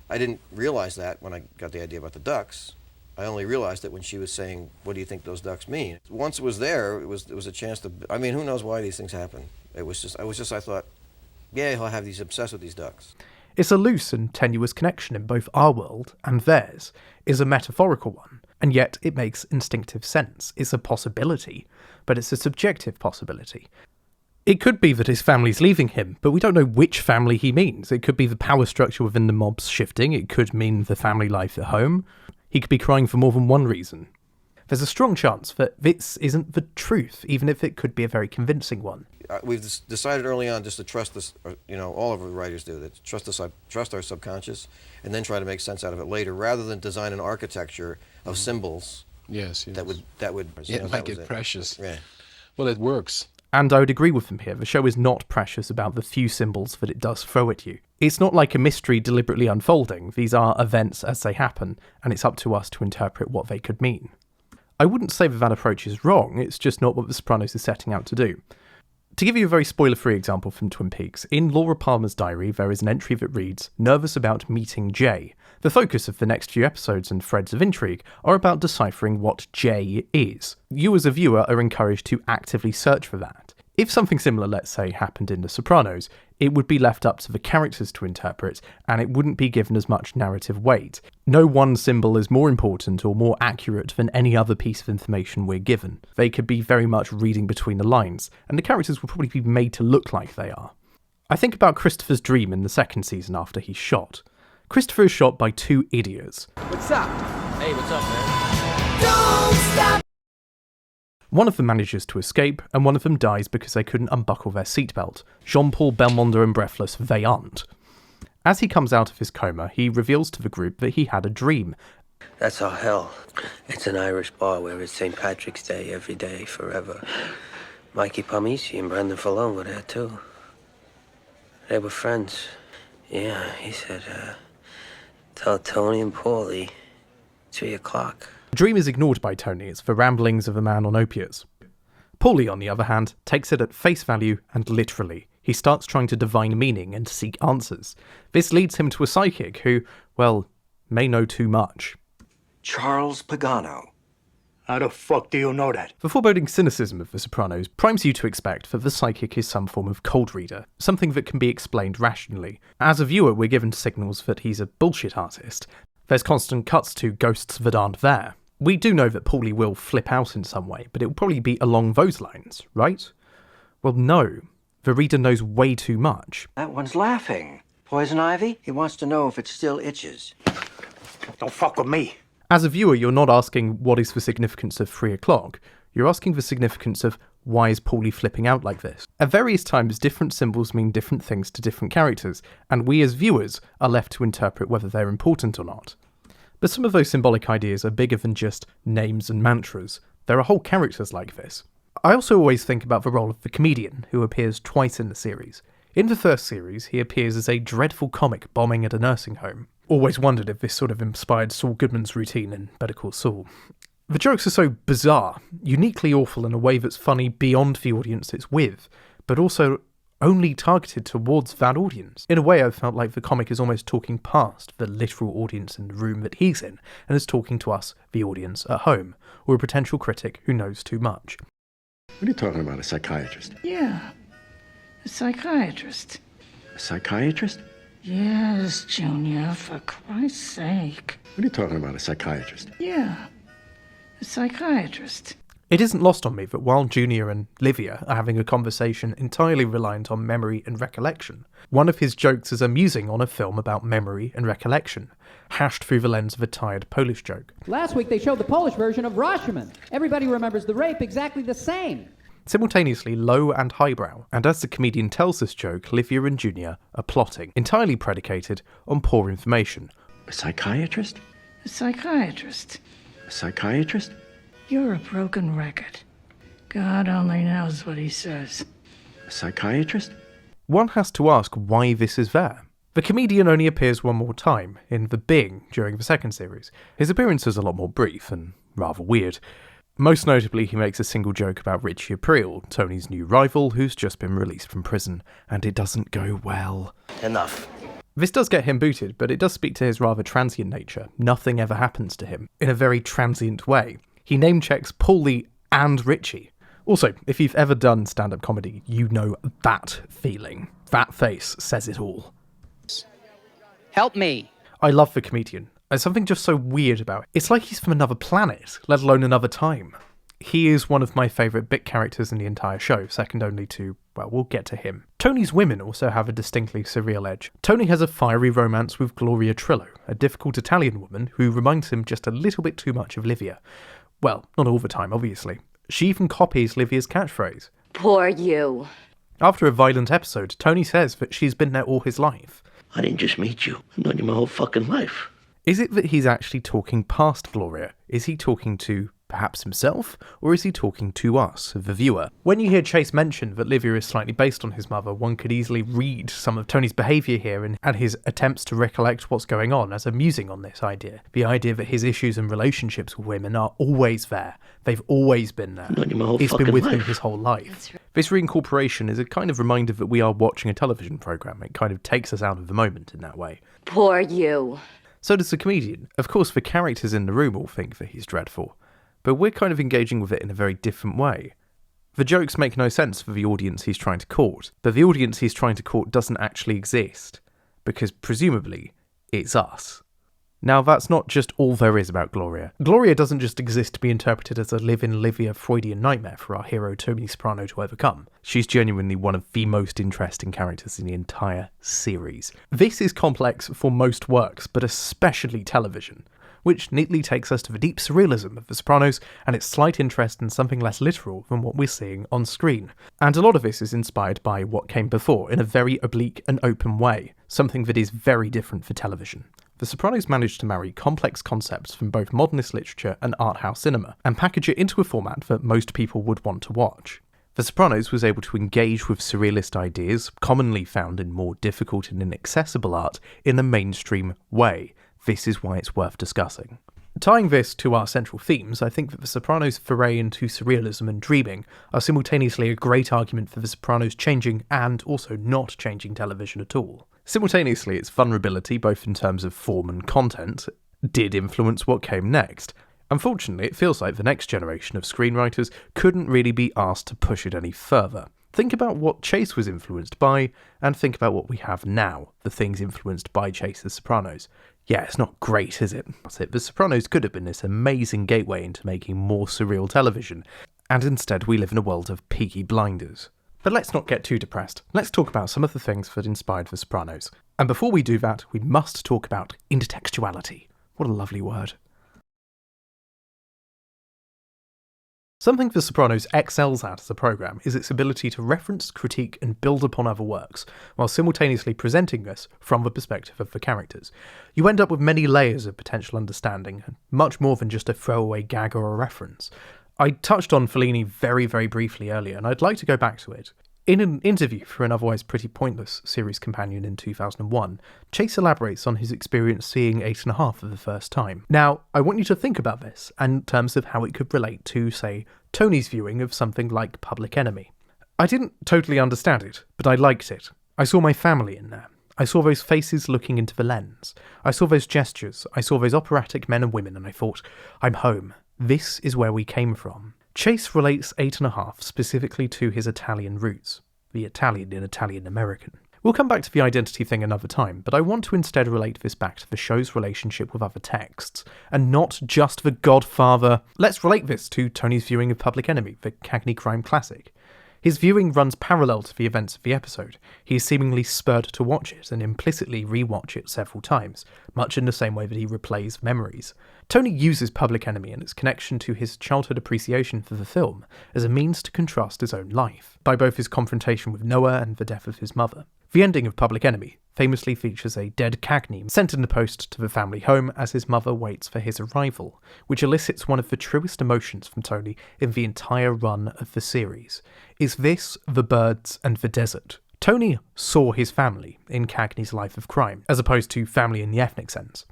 I didn't realize that when I got the idea about the ducks. I only realized it when she was saying, what do you think those ducks mean? Once it was there, it was a chance to, I mean, who knows why these things happen? I thought, Yeah, he's obsessed with these ducks. It's a loose and tenuous connection in both our world and theirs, is a metaphorical one, and yet it makes instinctive sense. It's a possibility, but it's a subjective possibility. It could be that his family's leaving him, but we don't know which family he means. It could be the power structure within the mob's shifting, it could mean the family life at home. He could be crying for more than one reason. There's a strong chance that this isn't the truth, even if it could be a very convincing one. We've decided early on just to trust this, all of our writers do that, trust our subconscious, and then try to make sense out of it later, rather than design an architecture of symbols. Yes. That would make it precious. Yeah. Well, it works. And I would agree with them here. The show is not precious about the few symbols that it does throw at you. It's not like a mystery deliberately unfolding. These are events as they happen, and it's up to us to interpret what they could mean. I wouldn't say that approach is wrong, it's just not what The Sopranos is setting out to do. To give you a very spoiler-free example from Twin Peaks, in Laura Palmer's diary there is an entry that reads, "Nervous about meeting Jay." The focus of the next few episodes and threads of intrigue are about deciphering what Jay is. You as a viewer are encouraged to actively search for that. If something similar, let's say, happened in The Sopranos, it would be left up to the characters to interpret, and it wouldn't be given as much narrative weight. No one symbol is more important or more accurate than any other piece of information we're given. They could be very much reading between the lines, and the characters will probably be made to look like they are. I think about Christopher's dream in the second season after he's shot. Christopher is shot by two idiots. What's up? Hey, what's up, man? Don't stop! One of them manages to escape, and one of them dies because they couldn't unbuckle their seatbelt. Jean-Paul Belmondo and Breathless, they aren't. As he comes out of his coma, he reveals to the group that he had a dream. That's our hell. It's an Irish bar where it's St. Patrick's Day every day, forever. Mikey Palmici and Brendan Falone were there too. They were friends. Yeah, he said, tell Tony and Paulie, 3 o'clock. The dream is ignored by Tony, it's the ramblings of a man on opiates. Paulie, on the other hand, takes it at face value and literally. He starts trying to divine meaning and seek answers. This leads him to a psychic who, well, may know too much. Charles Pagano. How the fuck do you know that? The foreboding cynicism of The Sopranos primes you to expect that the psychic is some form of cold reader, something that can be explained rationally. As a viewer, we're given signals that he's a bullshit artist. There's constant cuts to ghosts that aren't there. We do know that Paulie will flip out in some way, but it will probably be along those lines, right? Well, no. The reader knows way too much. That one's laughing. Poison ivy? He wants to know if it still itches. Don't fuck with me. As a viewer, you're not asking what is the significance of 3 o'clock. You're asking the significance of why is Paulie flipping out like this? At various times, different symbols mean different things to different characters, and we as viewers are left to interpret whether they're important or not. But some of those symbolic ideas are bigger than just names and mantras. There are whole characters like this. I also always think about the role of the comedian, who appears twice in the series. In the first series, he appears as a dreadful comic bombing at a nursing home. Always wondered if this sort of inspired Saul Goodman's routine in Better Call Saul. The jokes are so bizarre, uniquely awful in a way that's funny beyond the audience it's with, but also only targeted towards that audience. In a way, I felt like the comic is almost talking past the literal audience in the room that he's in, and is talking to us, the audience at home, or a potential critic who knows too much. What are you talking about, a psychiatrist? Yeah, a psychiatrist. A psychiatrist? Yes, Junior, for Christ's sake. What are you talking about, a psychiatrist? Yeah, a psychiatrist. It isn't lost on me that while Junior and Livia are having a conversation entirely reliant on memory and recollection, one of his jokes is a musing on a film about memory and recollection, hashed through the lens of a tired Polish joke. Last week they showed the Polish version of Rashomon. Everybody remembers the rape exactly the same. Simultaneously low and highbrow, and as the comedian tells this joke, Livia and Junior are plotting, entirely predicated on poor information. A psychiatrist? A psychiatrist. A psychiatrist? You're a broken record. God only knows what he says. A psychiatrist? One has to ask why this is there. The comedian only appears one more time, in The Bing, during the second series. His appearance is a lot more brief, and rather weird. Most notably, he makes a single joke about Richie Aprile, Tony's new rival, who's just been released from prison, and it doesn't go well. Enough. This does get him booted, but it does speak to his rather transient nature. Nothing ever happens to him, in a very transient way. He name-checks Paulie and Richie. Also, if you've ever done stand-up comedy, you know that feeling. That face says it all. Help me. I love the comedian. There's something just so weird about it. It's like he's from another planet, let alone another time. He is one of my favourite bit characters in the entire show, second only to, well, we'll get to him. Tony's women also have a distinctly surreal edge. Tony has a fiery romance with Gloria Trillo, a difficult Italian woman who reminds him just a little bit too much of Livia. Well, not all the time, obviously. She even copies Livia's catchphrase. Poor you. After a violent episode, Tony says that she's been there all his life. I didn't just meet you. I've known you my whole fucking life. Is it that he's actually talking past Gloria? Is he talking to perhaps himself? Or is he talking to us, the viewer? When you hear Chase mention that Livia is slightly based on his mother, one could easily read some of Tony's behaviour here and his attempts to recollect what's going on as a musing on this idea. The idea that his issues and relationships with women are always there. They've always been there. It's been with him his whole life. Right. This reincorporation is a kind of reminder that we are watching a television programme. It kind of takes us out of the moment in that way. Poor you. So does the comedian. Of course, the characters in the room all think that he's dreadful, but we're kind of engaging with it in a very different way. The jokes make no sense for the audience he's trying to court, but the audience he's trying to court doesn't actually exist, because presumably, it's us. Now, that's not just all there is about Gloria. Gloria doesn't just exist to be interpreted as a live-in Livia Freudian nightmare for our hero Tony Soprano to overcome. She's genuinely one of the most interesting characters in the entire series. This is complex for most works, but especially television, which neatly takes us to the deep surrealism of The Sopranos and its slight interest in something less literal than what we're seeing on screen. And a lot of this is inspired by what came before in a very oblique and open way, something that is very different for television. The Sopranos managed to marry complex concepts from both modernist literature and art house cinema, and package it into a format that most people would want to watch. The Sopranos was able to engage with surrealist ideas, commonly found in more difficult and inaccessible art, in a mainstream way. This is why it's worth discussing. Tying this to our central themes, I think that The Sopranos' foray into surrealism and dreaming are simultaneously a great argument for The Sopranos changing and also not changing television at all. Simultaneously, its vulnerability, both in terms of form and content, did influence what came next. Unfortunately, it feels like the next generation of screenwriters couldn't really be asked to push it any further. Think about what Chase was influenced by, and think about what we have now, the things influenced by Chase's Sopranos. Yeah, it's not great, is it? The Sopranos could have been this amazing gateway into making more surreal television, and instead we live in a world of Peaky Blinders. But let's not get too depressed. Let's talk about some of the things that inspired The Sopranos. And before we do that, we must talk about intertextuality. What a lovely word. Something The Sopranos excels at as a programme is its ability to reference, critique and build upon other works, while simultaneously presenting this from the perspective of the characters. You end up with many layers of potential understanding, and much more than just a throwaway gag or a reference. I touched on Fellini very, very briefly earlier, and I'd like to go back to it. In an interview for an otherwise pretty pointless series companion in 2001, Chase elaborates on his experience seeing 8.5 for the first time. Now, I want you to think about this in terms of how it could relate to, say, Tony's viewing of something like Public Enemy. I didn't totally understand it, but I liked it. I saw my family in there. I saw those faces looking into the lens. I saw those gestures. I saw those operatic men and women, and I thought, I'm home. This is where we came from. Chase relates 8.5 specifically to his Italian roots, the Italian in Italian-American. We'll come back to the identity thing another time, but I want to instead relate this back to the show's relationship with other texts, and not just The Godfather. Let's relate this to Tony's viewing of Public Enemy, the Cagney crime classic. His viewing runs parallel to the events of the episode. He is seemingly spurred to watch it and implicitly re-watch it several times, much in the same way that he replays memories. Tony uses Public Enemy and its connection to his childhood appreciation for the film as a means to contrast his own life, by both his confrontation with Noah and the death of his mother. The ending of Public Enemy famously features a dead Cagney sent in the post to the family home as his mother waits for his arrival, which elicits one of the truest emotions from Tony in the entire run of the series. Is this the birds and the desert? Tony saw his family in Cagney's life of crime, as opposed to family in the ethnic sense.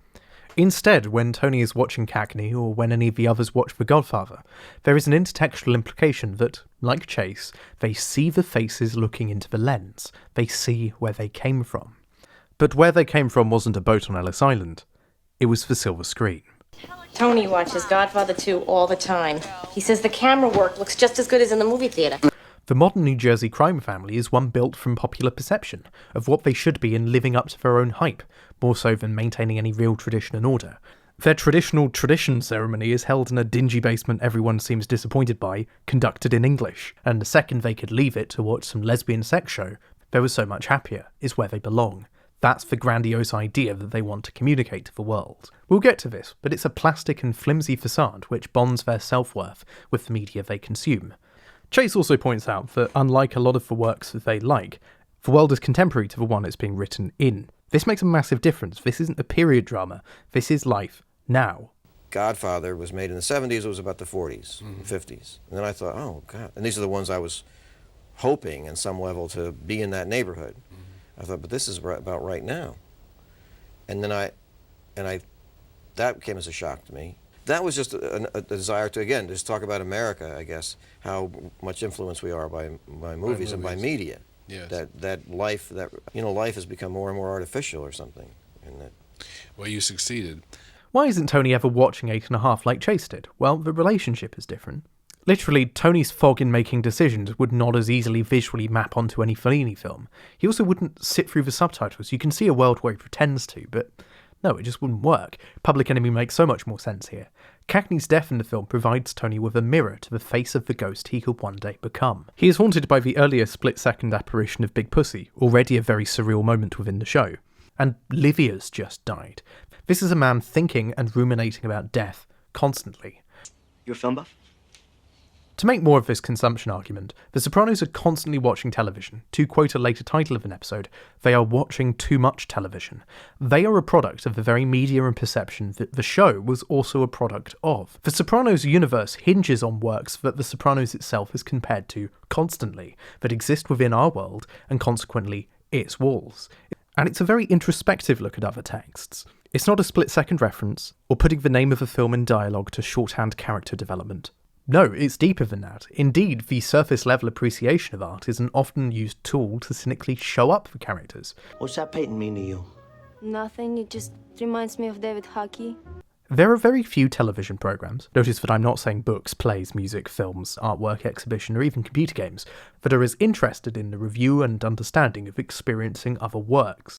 Instead, when Tony is watching Cagney, or when any of the others watch The Godfather, there is an intertextual implication that, like Chase, they see the faces looking into the lens. They see where they came from. But where they came from wasn't a boat on Ellis Island. It was the silver screen. Tony watches Godfather 2 all the time. He says the camera work looks just as good as in the movie theater. The modern New Jersey crime family is one built from popular perception of what they should be in living up to their own hype, more so than maintaining any real tradition and order. Their traditional tradition ceremony is held in a dingy basement everyone seems disappointed by, conducted in English, and the second they could leave it to watch some lesbian sex show, they were so much happier, is where they belong. That's the grandiose idea that they want to communicate to the world. We'll get to this, but it's a plastic and flimsy facade which bonds their self-worth with the media they consume. Chase also points out that, unlike a lot of the works that they like, the world is contemporary to the one it's being written in. This makes a massive difference. This isn't a period drama. This is life now. Godfather was made in the 70s, it was about the 40s, 50s. And then I thought, oh, God. And these are the ones I was hoping, in some level, to be in that neighborhood. I thought, but this is about right now. And then that came as a shock to me. That was just a desire to, again, just talk about America, I guess, how much influence we are by movies and by media. Yes. That life has become more and more artificial or something. And that. Well, you succeeded. Why isn't Tony ever watching 8.5 like Chase did? Well, the relationship is different. Literally, Tony's fog in making decisions would not as easily visually map onto any Fellini film. He also wouldn't sit through the subtitles. You can see a world where he pretends to, but no, it just wouldn't work. Public Enemy makes so much more sense here. Cagney's death in the film provides Tony with a mirror to the face of the ghost he could one day become. He is haunted by the earlier split-second apparition of Big Pussy, already a very surreal moment within the show. And Livia's just died. This is a man thinking and ruminating about death constantly. You a film buff? To make more of this consumption argument, the Sopranos are constantly watching television. To quote a later title of an episode, they are watching too much television. They are a product of the very media and perception that the show was also a product of. The Sopranos universe hinges on works that the Sopranos itself is compared to constantly, that exist within our world and consequently its walls. And it's a very introspective look at other texts. It's not a split-second reference, or putting the name of a film in dialogue to shorthand character development. No, it's deeper than that. Indeed, the surface-level appreciation of art is an often used tool to cynically show up the characters. What's that painting mean to you? Nothing, it just reminds me of David Hockey. There are very few television programs, notice that I'm not saying books, plays, music, films, artwork, exhibition, or even computer games, that are as interested in the review and understanding of experiencing other works.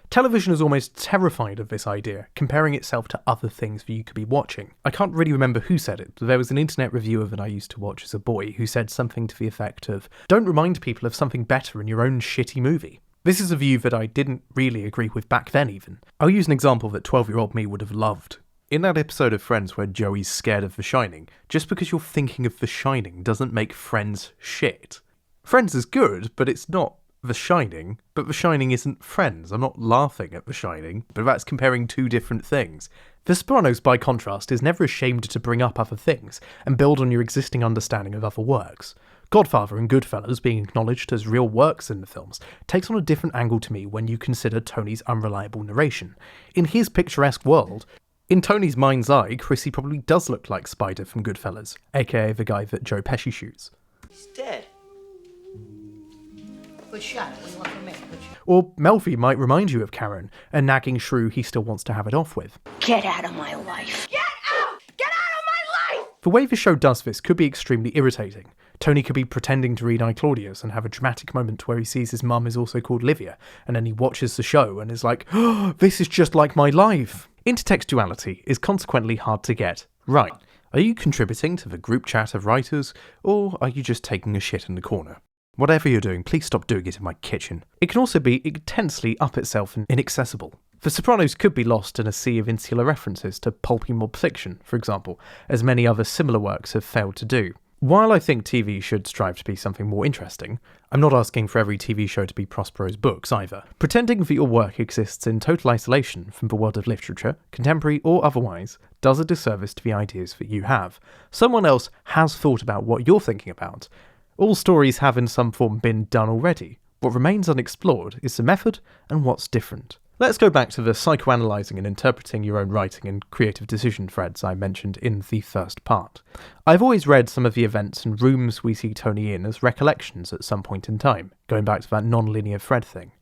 Television is almost terrified of this idea, comparing itself to other things that you could be watching. I can't really remember who said it, but there was an internet reviewer that I used to watch as a boy who said something to the effect of, "Don't remind people of something better in your own shitty movie." This is a view that I didn't really agree with back then even. I'll use an example that 12-year-old me would have loved. In that episode of Friends where Joey's scared of The Shining, just because you're thinking of The Shining doesn't make Friends shit. Friends is good, but it's not The Shining, but The Shining isn't Friends. I'm not laughing at The Shining, but that's comparing two different things. The Sopranos, by contrast, is never ashamed to bring up other things and build on your existing understanding of other works. Godfather and Goodfellas, being acknowledged as real works in the films, takes on a different angle to me when you consider Tony's unreliable narration. In his picturesque world, in Tony's mind's eye, Chrissy probably does look like Spider from Goodfellas, aka the guy that Joe Pesci shoots. He's dead. Good shot. What do you want from me? Or Melfi might remind you of Karen, a nagging shrew he still wants to have it off with. Get out of my life. Get out! Get out of my life! The way the show does this could be extremely irritating. Tony could be pretending to read I, Claudius and have a dramatic moment where he sees his mum is also called Livia, and then he watches the show and is like, "Oh, this is just like my life." Intertextuality is consequently hard to get right. Are you contributing to the group chat of writers, or are you just taking a shit in the corner? Whatever you're doing, please stop doing it in my kitchen. It can also be intensely up itself and inaccessible. The Sopranos could be lost in a sea of insular references to pulpy mob fiction, for example, as many other similar works have failed to do. While I think TV should strive to be something more interesting, I'm not asking for every TV show to be Prospero's books either. Pretending that your work exists in total isolation from the world of literature, contemporary or otherwise, does a disservice to the ideas that you have. Someone else has thought about what you're thinking about. All stories have in some form been done already. What remains unexplored is the method and what's different. Let's go back to the psychoanalyzing and interpreting your own writing and creative decision threads I mentioned in the first part. I've always read some of the events and rooms we see Tony in as recollections at some point in time, going back to that non-linear thread thing.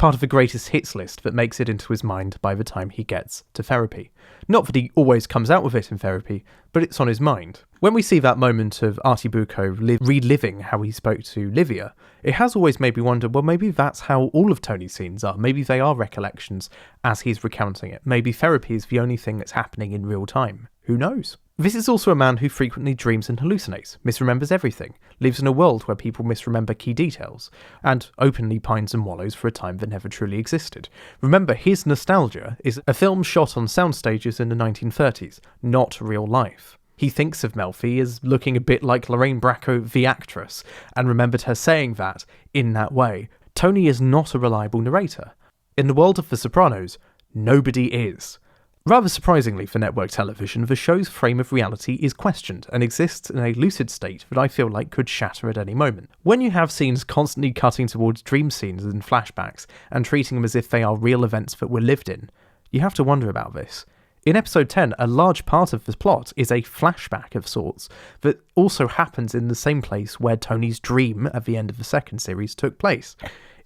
part of a greatest hits list that makes it into his mind by the time he gets to therapy. Not that he always comes out with it in therapy, but it's on his mind. When we see that moment of Artie Bucco reliving how he spoke to Livia, it has always made me wonder, well, maybe that's how all of Tony's scenes are. Maybe they are recollections as he's recounting it. Maybe therapy is the only thing that's happening in real time. Who knows? This is also a man who frequently dreams and hallucinates, misremembers everything, lives in a world where people misremember key details, and openly pines and wallows for a time that never truly existed. Remember, his nostalgia is a film shot on sound stages in the 1930s, not real life. He thinks of Melfi as looking a bit like Lorraine Bracco, the actress, and remembered her saying that in that way. Tony is not a reliable narrator. In the world of The Sopranos, nobody is. Rather surprisingly for network television, the show's frame of reality is questioned and exists in a lucid state that I feel like could shatter at any moment. When you have scenes constantly cutting towards dream scenes and flashbacks and treating them as if they are real events that were lived in, you have to wonder about this. In episode 10, a large part of the plot is a flashback of sorts that also happens in the same place where Tony's dream at the end of the second series took place.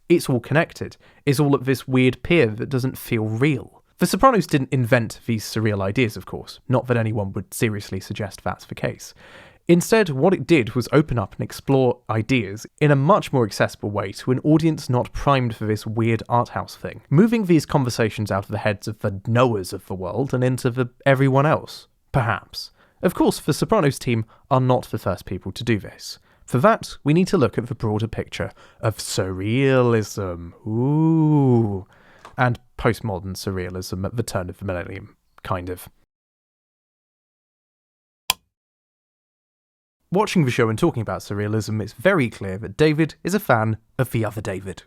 It's all connected. It's all at this weird pier that doesn't feel real. The Sopranos didn't invent these surreal ideas, of course, not that anyone would seriously suggest that's the case. Instead, what it did was open up and explore ideas in a much more accessible way to an audience not primed for this weird arthouse thing, moving these conversations out of the heads of the knowers of the world and into the everyone else, perhaps. Of course, the Sopranos team are not the first people to do this. For that, we need to look at the broader picture of surrealism. Ooh. And postmodern surrealism at the turn of the millennium, kind of. Watching the show and talking about surrealism, it's very clear that David is a fan of the other David.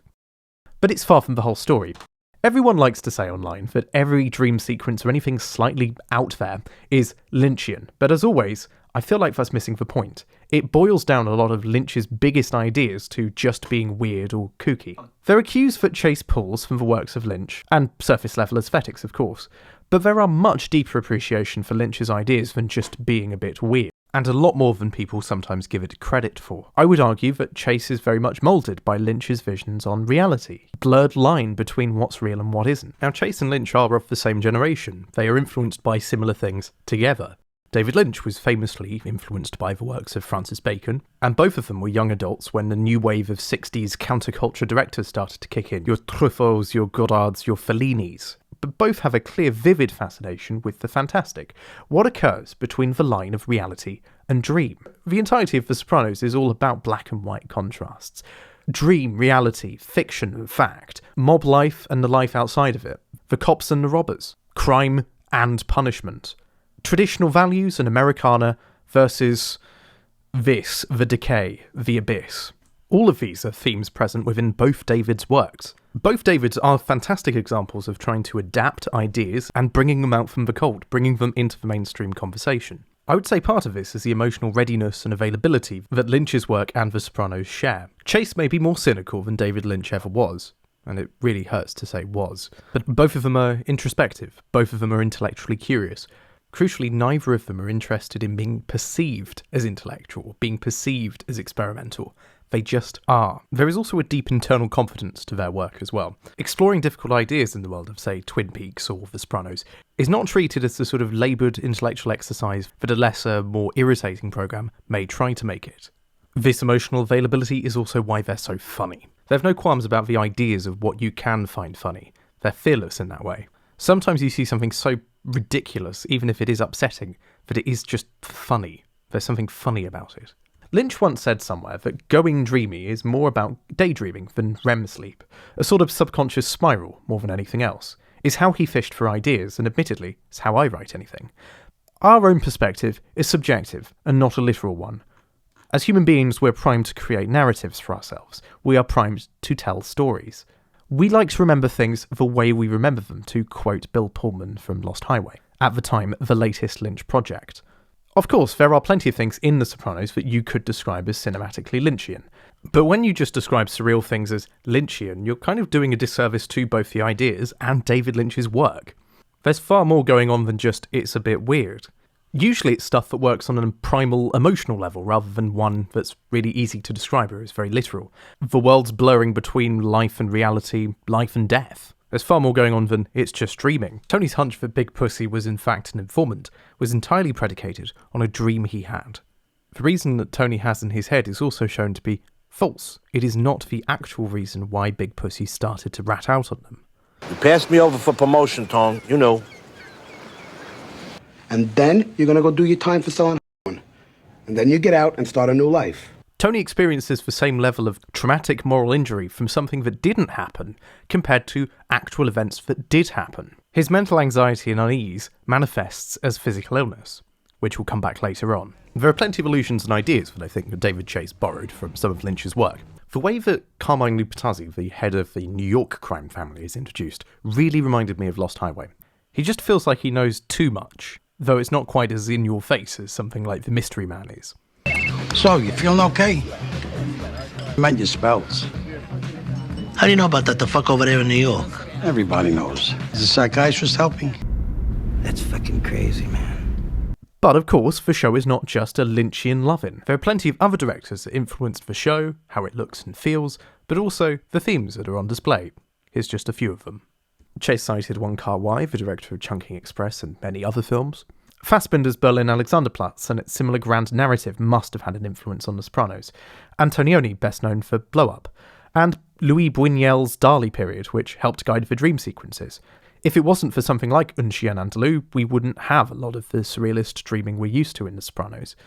But it's far from the whole story. Everyone likes to say online that every dream sequence or anything slightly out there is Lynchian, but as always, I feel like that's missing the point. It boils down a lot of Lynch's biggest ideas to just being weird or kooky. There are cues that Chase pulls from the works of Lynch, and surface-level aesthetics of course, but there are much deeper appreciation for Lynch's ideas than just being a bit weird, and a lot more than people sometimes give it credit for. I would argue that Chase is very much moulded by Lynch's visions on reality, blurred line between what's real and what isn't. Now Chase and Lynch are of the same generation, they are influenced by similar things together. David Lynch was famously influenced by the works of Francis Bacon, and both of them were young adults when the new wave of 60s counterculture directors started to kick in. Your Truffauts, your Godards, your Fellinis. But both have a clear, vivid fascination with the fantastic. What occurs between the line of reality and dream? The entirety of The Sopranos is all about black and white contrasts. Dream, reality, fiction and fact. Mob life and the life outside of it. The cops and the robbers. Crime and punishment. Traditional values and Americana versus this, the decay, the abyss. All of these are themes present within both David's works. Both Davids are fantastic examples of trying to adapt ideas and bringing them out from the cold, bringing them into the mainstream conversation. I would say part of this is the emotional readiness and availability that Lynch's work and The Sopranos share. Chase may be more cynical than David Lynch ever was, and it really hurts to say was, but both of them are introspective, both of them are intellectually curious. Crucially, neither of them are interested in being perceived as intellectual, being perceived as experimental. They just are. There is also a deep internal confidence to their work as well. Exploring difficult ideas in the world of, say, Twin Peaks or The Sopranos is not treated as the sort of laboured intellectual exercise that a lesser, more irritating programme may try to make it. This emotional availability is also why they're so funny. They have no qualms about the ideas of what you can find funny. They're fearless in that way. Sometimes you see something so ridiculous, even if it is upsetting, that it is just funny. There's something funny about it. Lynch once said somewhere that going dreamy is more about daydreaming than REM sleep, a sort of subconscious spiral more than anything else. Is how he fished for ideas, and admittedly, is how I write anything. Our own perspective is subjective, and not a literal one. As human beings, we're primed to create narratives for ourselves. We are primed to tell stories. We like to remember things the way we remember them, to quote Bill Pullman from Lost Highway, at the time the latest Lynch project. Of course, there are plenty of things in The Sopranos that you could describe as cinematically Lynchian, but when you just describe surreal things as Lynchian, you're kind of doing a disservice to both the ideas and David Lynch's work. There's far more going on than just it's a bit weird. Usually it's stuff that works on a primal emotional level rather than one that's really easy to describe or is very literal. The world's blurring between life and reality, life and death. There's far more going on than it's just dreaming. Tony's hunch that Big Pussy was in fact an informant was entirely predicated on a dream he had. The reason that Tony has in his head is also shown to be false. It is not the actual reason why Big Pussy started to rat out on them. You passed me over for promotion, Tom. You know. And then you're gonna go do your time for selling and then you get out and start a new life. Tony experiences the same level of traumatic moral injury from something that didn't happen compared to actual events that did happen. His mental anxiety and unease manifests as physical illness, which will come back later on. There are plenty of allusions and ideas that I think that David Chase borrowed from some of Lynch's work. The way that Carmine Lupatazzi, the head of the New York crime family, is introduced really reminded me of Lost Highway. He just feels like he knows too much, though it's not quite as in your face as something like The Mystery Man is. So, you feeling okay? I meant your spells. How do you know about that? The fuck over there in New York? Everybody knows. Is the psychiatrist helping? That's fucking crazy, man. But of course, the show is not just a Lynchian lovin'. There are plenty of other directors that influenced the show, how it looks and feels, but also the themes that are on display. Here's just a few of them. Chase cited Wong Kar-wai, the director of Chungking Express and many other films. Fassbinder's Berlin Alexanderplatz and its similar grand narrative must have had an influence on The Sopranos. Antonioni, best known for Blow Up. And Louis Buñuel's Dali period, which helped guide the dream sequences. If it wasn't for something like Un Chien Andalou, we wouldn't have a lot of the surrealist dreaming we're used to in The Sopranos.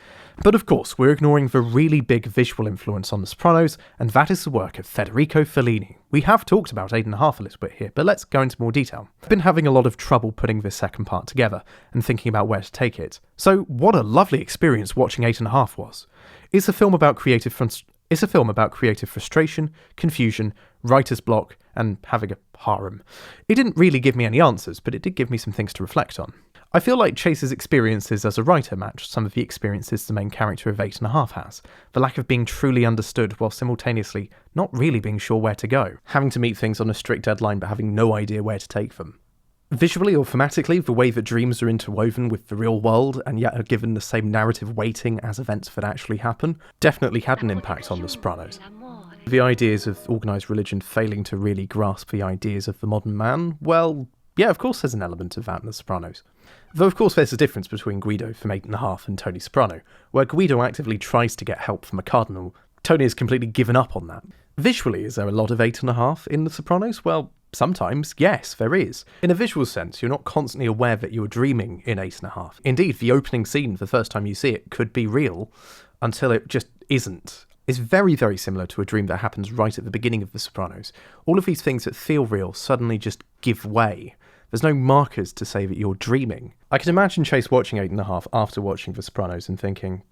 But of course, we're ignoring the really big visual influence on The Sopranos, and that is the work of Federico Fellini. We have talked about 8.5 a little bit here, but let's go into more detail. I've been having a lot of trouble putting this second part together, and thinking about where to take it. So what a lovely experience watching 8.5 was. It's a film about creative frustration, confusion, writer's block, and having a harem. It didn't really give me any answers, but it did give me some things to reflect on. I feel like Chase's experiences as a writer matched some of the experiences the main character of 8.5 has. The lack of being truly understood while simultaneously not really being sure where to go. Having to meet things on a strict deadline but having no idea where to take them. Visually or thematically, the way that dreams are interwoven with the real world and yet are given the same narrative weighting as events that actually happen definitely had an impact on The Sopranos. The ideas of organised religion failing to really grasp the ideas of the modern man, well, yeah, of course there's an element of that in The Sopranos. Though of course there's a difference between Guido from 8.5 and Tony Soprano, where Guido actively tries to get help from a cardinal. Tony has completely given up on that. Visually, is there a lot of 8.5 in The Sopranos? Well, sometimes, yes, there is. In a visual sense, you're not constantly aware that you're dreaming in 8.5. Indeed, the opening scene, the first time you see it, could be real until it just isn't. It's very, very similar to a dream that happens right at the beginning of The Sopranos. All of these things that feel real suddenly just give way. There's no markers to say that you're dreaming. I can imagine Chase watching 8.5 after watching The Sopranos and thinking,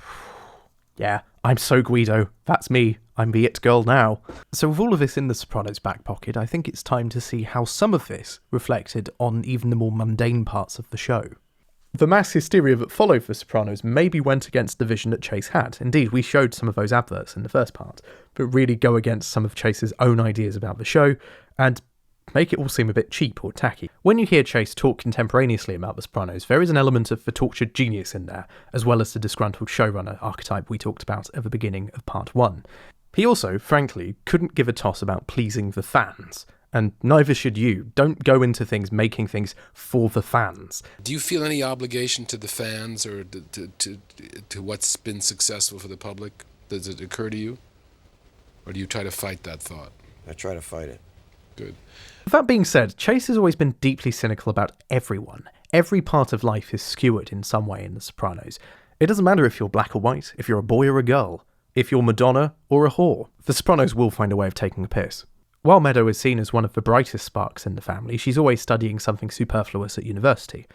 yeah, I'm so Guido, that's me, I'm the it girl now. So with all of this in The Sopranos' back pocket, I think it's time to see how some of this reflected on even the more mundane parts of the show. The mass hysteria that followed The Sopranos maybe went against the vision that Chase had. Indeed, we showed some of those adverts in the first part, but really go against some of Chase's own ideas about the show, and make it all seem a bit cheap or tacky. When you hear Chase talk contemporaneously about The Sopranos, there is an element of the tortured genius in there, as well as the disgruntled showrunner archetype we talked about at the beginning of part 1. He also, frankly, couldn't give a toss about pleasing the fans, and neither should you. Don't go into things making things for the fans. Do you feel any obligation to the fans or to what's been successful for the public? Does it occur to you? Or do you try to fight that thought? I try to fight it. Good. That being said, Chase has always been deeply cynical about everyone. Every part of life is skewered in some way in The Sopranos. It doesn't matter if you're black or white, if you're a boy or a girl, if you're Madonna or a whore. The Sopranos will find a way of taking a piss. While Meadow is seen as one of the brightest sparks in the family, she's always studying something superfluous at university.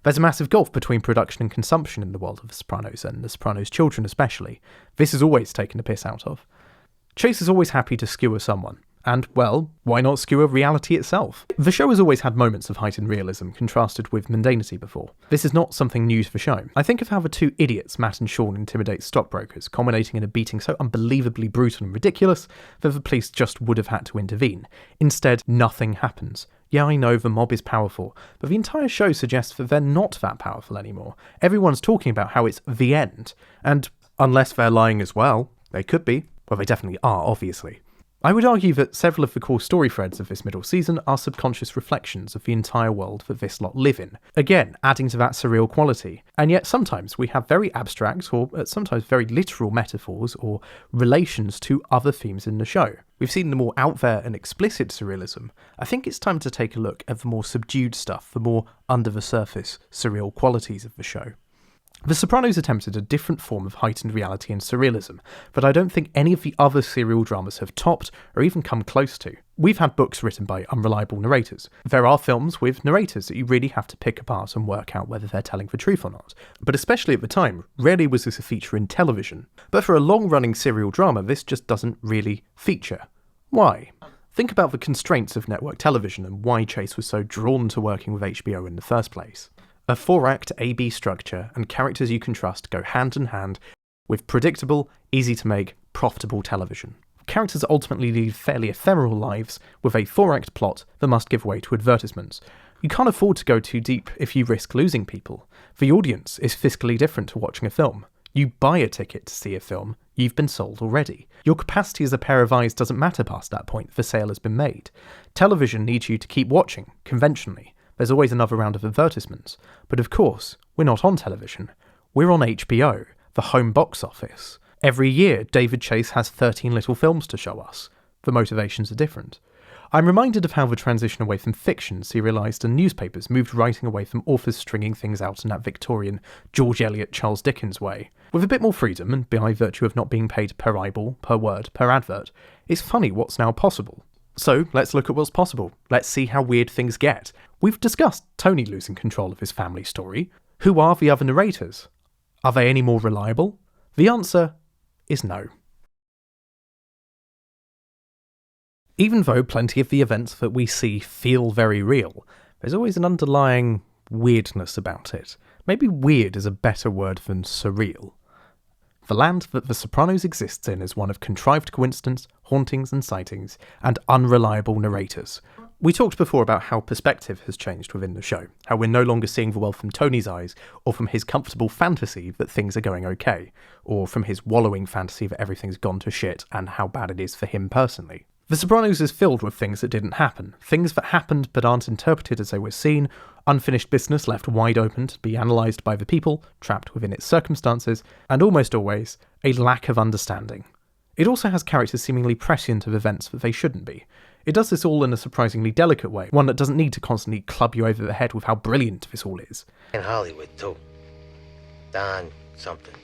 There's a massive gulf between production and consumption in the world of The Sopranos, and The Sopranos' children especially. This is always taken a piss out of. Chase is always happy to skewer someone, and, well, why not skewer reality itself? The show has always had moments of heightened realism contrasted with mundanity before. This is not something new to the show. I think of how the two idiots, Matt and Sean, intimidate stockbrokers, culminating in a beating so unbelievably brutal and ridiculous that the police just would have had to intervene. Instead, nothing happens. Yeah, I know the mob is powerful, but the entire show suggests that they're not that powerful anymore. Everyone's talking about how it's the end, and unless they're lying as well, they could be. Well, they definitely are, obviously. I would argue that several of the core story threads of this middle season are subconscious reflections of the entire world that this lot live in, again adding to that surreal quality, and yet sometimes we have very abstract or sometimes very literal metaphors or relations to other themes in the show. We've seen the more out there and explicit surrealism. I think it's time to take a look at the more subdued stuff, the more under the surface surreal qualities of the show. The Sopranos attempted a different form of heightened reality and surrealism that I don't think any of the other serial dramas have topped or even come close to. We've had books written by unreliable narrators. There are films with narrators that you really have to pick apart and work out whether they're telling the truth or not. But especially at the time, rarely was this a feature in television. But for a long-running serial drama, this just doesn't really feature. Why? Think about the constraints of network television and why Chase was so drawn to working with HBO in the first place. A 4-act A-B structure and characters you can trust go hand in hand with predictable, easy-to-make, profitable television. Characters ultimately lead fairly ephemeral lives with a 4-act plot that must give way to advertisements. You can't afford to go too deep if you risk losing people. The audience is fiscally different to watching a film. You buy a ticket to see a film, you've been sold already. Your capacity as a pair of eyes doesn't matter past that point, the sale has been made. Television needs you to keep watching, conventionally. There's always another round of advertisements. But of course, we're not on television. We're on HBO, the home box office. Every year, David Chase has 13 little films to show us. The motivations are different. I'm reminded of how the transition away from fiction serialised and newspapers moved writing away from authors stringing things out in that Victorian George Eliot, Charles Dickens way. With a bit more freedom, and by virtue of not being paid per eyeball, per word, per advert, it's funny what's now possible. So, let's look at what's possible. Let's see how weird things get. We've discussed Tony losing control of his family story. Who are the other narrators? Are they any more reliable? The answer is no. Even though plenty of the events that we see feel very real, there's always an underlying weirdness about it. Maybe weird is a better word than surreal. The land that The Sopranos exists in is one of contrived coincidence, hauntings and sightings, and unreliable narrators. We talked before about how perspective has changed within the show, how we're no longer seeing the world from Tony's eyes, or from his comfortable fantasy that things are going okay, or from his wallowing fantasy that everything's gone to shit and how bad it is for him personally. The Sopranos is filled with things that didn't happen, things that happened but aren't interpreted as they were seen, unfinished business left wide open to be analysed by the people, trapped within its circumstances, and almost always, a lack of understanding. It also has characters seemingly prescient of events that they shouldn't be. It does this all in a surprisingly delicate way, one that doesn't need to constantly club you over the head with how brilliant this all is. In Hollywood, too. Don something.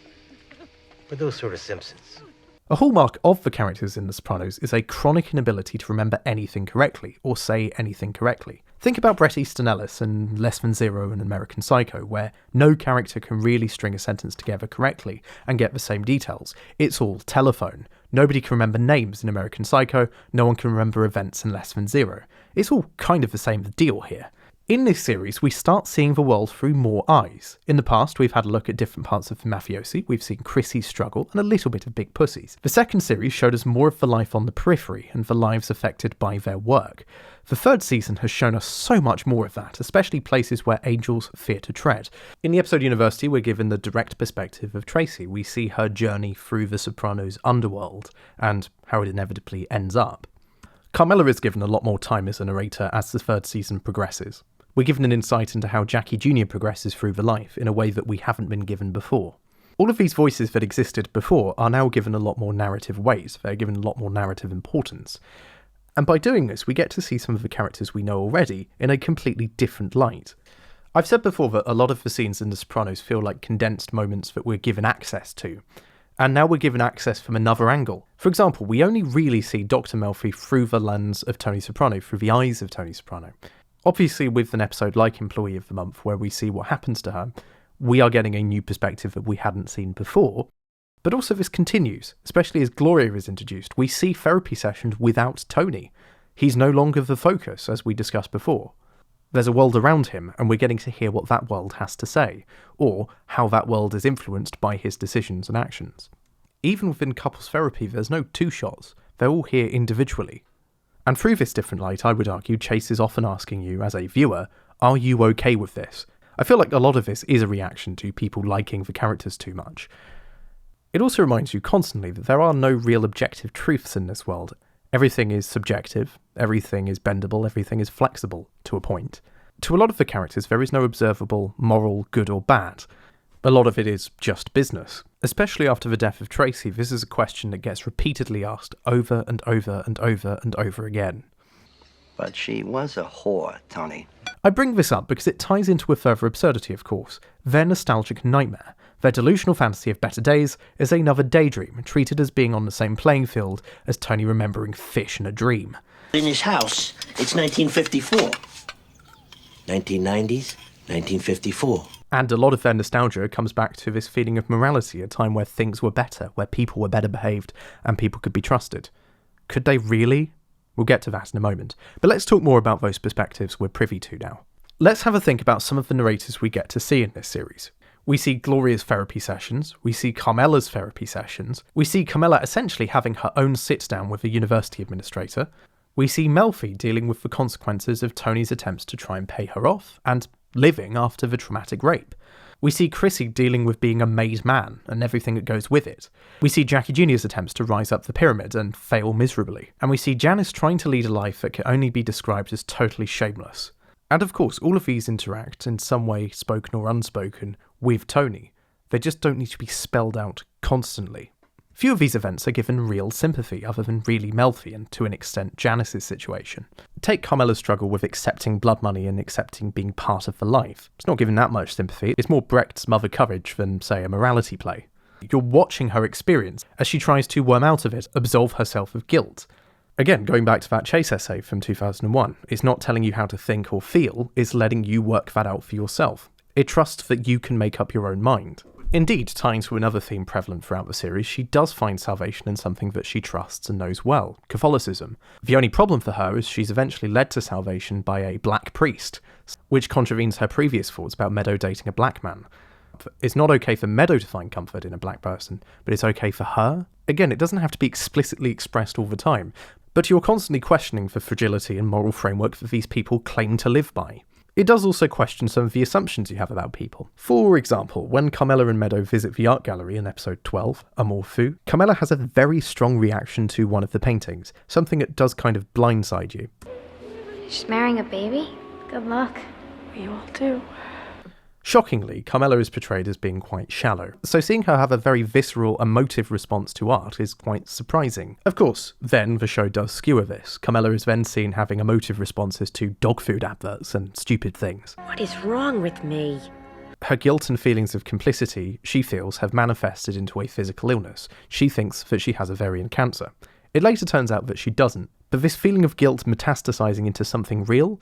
Producer of Simpsons. A hallmark of the characters in The Sopranos is a chronic inability to remember anything correctly, or say anything correctly. Think about Bret Easton Ellis and Less Than Zero and American Psycho, where no character can really string a sentence together correctly and get the same details. It's all telephone. Nobody can remember names in American Psycho, no one can remember events in Less Than Zero. It's all kind of the same deal here. In this series, we start seeing the world through more eyes. In the past, we've had a look at different parts of the mafiosi, we've seen Chrissy's struggle, and a little bit of Big Pussies. The second series showed us more of the life on the periphery, and the lives affected by their work. The third season has shown us so much more of that, especially places where angels fear to tread. In the episode University, we're given the direct perspective of Tracy. We see her journey through the Sopranos' underworld, and how it inevitably ends up. Carmela is given a lot more time as a narrator as the third season progresses. We're given an insight into how Jackie Jr. progresses through the life in a way that we haven't been given before. All of these voices that existed before are now given a lot more narrative weight, they're given a lot more narrative importance. And by doing this, we get to see some of the characters we know already in a completely different light. I've said before that a lot of the scenes in The Sopranos feel like condensed moments that we're given access to. And now we're given access from another angle. For example, we only really see Dr. Melfi through the lens of Tony Soprano, through the eyes of Tony Soprano. Obviously, with an episode like Employee of the Month, where we see what happens to her, we are getting a new perspective that we hadn't seen before. But also this continues, especially as Gloria is introduced. We see therapy sessions without Tony. He's no longer the focus, as we discussed before. There's a world around him, and we're getting to hear what that world has to say, or how that world is influenced by his decisions and actions. Even within couples therapy, there's no two shots. They're all here individually. And through this different light, I would argue Chase is often asking you, as a viewer, are you okay with this? I feel like a lot of this is a reaction to people liking the characters too much. It also reminds you constantly that there are no real objective truths in this world. Everything is subjective, everything is bendable, everything is flexible, to a point. To a lot of the characters, there is no observable moral good or bad. A lot of it is just business. Especially after the death of Tracy, this is a question that gets repeatedly asked over and over and over and over again. But she was a whore, Tony. I bring this up because it ties into a further absurdity, of course. Their nostalgic nightmare, their delusional fantasy of better days, is another daydream, treated as being on the same playing field as Tony remembering fish in a dream. In his house, it's 1954. 1990s, 1954. And a lot of their nostalgia comes back to this feeling of morality, a time where things were better, where people were better behaved, and people could be trusted. Could they really? We'll get to that in a moment. But let's talk more about those perspectives we're privy to now. Let's have a think about some of the narrators we get to see in this series. We see Gloria's therapy sessions, we see Carmela's therapy sessions, we see Carmela essentially having her own sit-down with a university administrator, we see Melfi dealing with the consequences of Tony's attempts to try and pay her off, and living after the traumatic rape. We see Chrissy dealing with being a made man and everything that goes with it. We see Jackie Jr.'s attempts to rise up the pyramid and fail miserably. And we see Janice trying to lead a life that can only be described as totally shameless. And of course, all of these interact in some way, spoken or unspoken, with Tony. They just don't need to be spelled out constantly. Few of these events are given real sympathy, other than really Melfi and, to an extent, Janice's situation. Take Carmela's struggle with accepting blood money and accepting being part of the life. It's not given that much sympathy, it's more Brecht's mother courage than, say, a morality play. You're watching her experience as she tries to worm out of it, absolve herself of guilt. Again, going back to that Chase essay from 2001, it's not telling you how to think or feel, it's letting you work that out for yourself. It trusts that you can make up your own mind. Indeed, tying to another theme prevalent throughout the series, she does find salvation in something that she trusts and knows well, Catholicism. The only problem for her is she's eventually led to salvation by a black priest, which contravenes her previous thoughts about Meadow dating a black man. It's not okay for Meadow to find comfort in a black person, but it's okay for her? Again, it doesn't have to be explicitly expressed all the time, but you're constantly questioning the fragility and moral framework that these people claim to live by. It does also question some of the assumptions you have about people. For example, when Carmela and Meadow visit the art gallery in episode 12, Amour Fou, Carmela has a very strong reaction to one of the paintings, something that does kind of blindside you. She's marrying a baby? Good luck. We all do. Shockingly, Carmela is portrayed as being quite shallow, so seeing her have a very visceral, emotive response to art is quite surprising. Of course, then the show does skewer this. Carmela is then seen having emotive responses to dog food adverts and stupid things. What is wrong with me? Her guilt and feelings of complicity, she feels, have manifested into a physical illness. She thinks that she has ovarian cancer. It later turns out that she doesn't, but this feeling of guilt metastasizing into something real,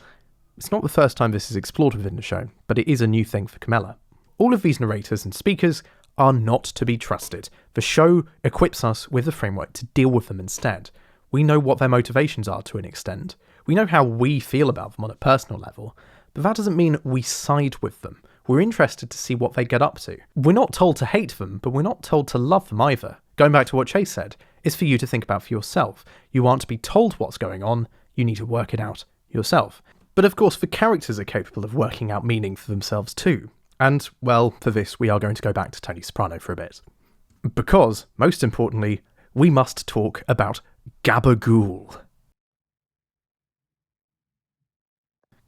it's not the first time this is explored within the show, but it is a new thing for Carmela. All of these narrators and speakers are not to be trusted. The show equips us with the framework to deal with them instead. We know what their motivations are to an extent. We know how we feel about them on a personal level, but that doesn't mean we side with them. We're interested to see what they get up to. We're not told to hate them, but we're not told to love them either. Going back to what Chase said, it's for you to think about for yourself. You aren't to be told what's going on, you need to work it out yourself. But of course, the characters are capable of working out meaning for themselves too. And, well, for this, we are going to go back to Tony Soprano for a bit. Because, most importantly, we must talk about GABAGOOL.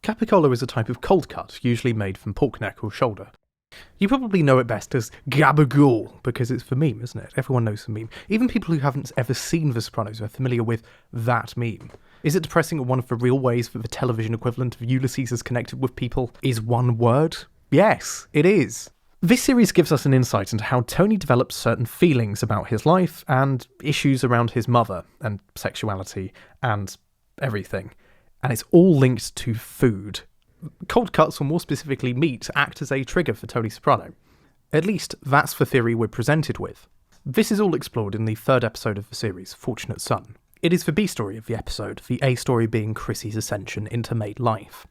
Capicola is a type of cold cut, usually made from pork neck or shoulder. You probably know it best as GABAGOOL, because it's the meme, isn't it? Everyone knows the meme. Even people who haven't ever seen The Sopranos are familiar with that meme. Is it depressing that one of the real ways that the television equivalent of Ulysees is connected with people is one word? Yes, it is. This series gives us an insight into how Tony develops certain feelings about his life and issues around his mother and sexuality and everything. And it's all linked to food. Cold cuts, or more specifically meat, act as a trigger for Tony Soprano. At least, that's the theory we're presented with. This is all explored in the third episode of the series, Fortunate Son. It is the B story of the episode, the A story being Chrissy's ascension into maid life.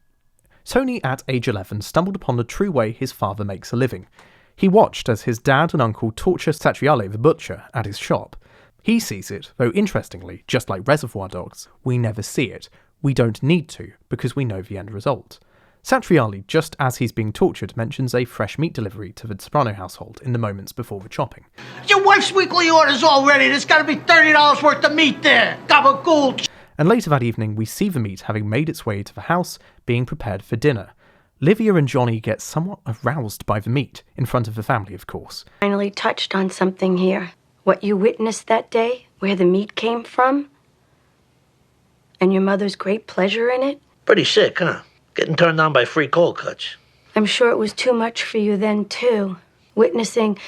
Tony, at age 11, stumbled upon the true way his father makes a living. He watched as his dad and uncle torture Satriale the butcher at his shop. He sees it, though interestingly, just like Reservoir Dogs, we never see it. We don't need to, because we know the end result. Satriale, just as he's being tortured, mentions a fresh meat delivery to the Soprano household in the moments before the chopping. Your wife's weekly order's all ready. There's got to be $30 worth of meat there. Gabagool. And later that evening, we see the meat having made its way to the house, being prepared for dinner. Livia and Johnny get somewhat aroused by the meat, in front of the family, of course. Finally touched on something here. What you witnessed that day, where the meat came from, and your mother's great pleasure in it. Pretty sick, huh? Getting turned on by free cold cuts. I'm sure it was too much for you then, too. Witnessing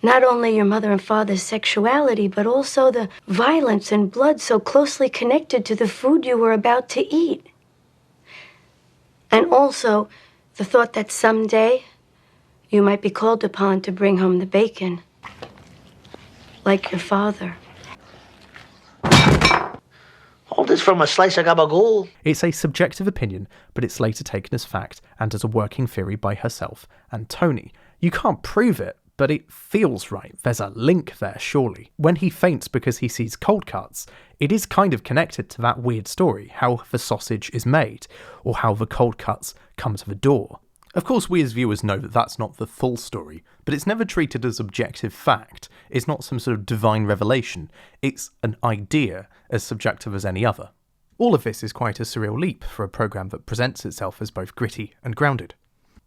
not only your mother and father's sexuality, but also the violence and blood so closely connected to the food you were about to eat. And also the thought that someday you might be called upon to bring home the bacon, like your father. All this from a slice of gabagool. It's a subjective opinion, but it's later taken as fact and as a working theory by herself and Tony. You can't prove it, but it feels right. There's a link there, surely. When he faints because he sees cold cuts, it is kind of connected to that weird story, how the sausage is made, or how the cold cuts come to the door. Of course, we as viewers know that that's not the full story, but it's never treated as objective fact. It's not some sort of divine revelation. It's an idea as subjective as any other. All of this is quite a surreal leap for a programme that presents itself as both gritty and grounded.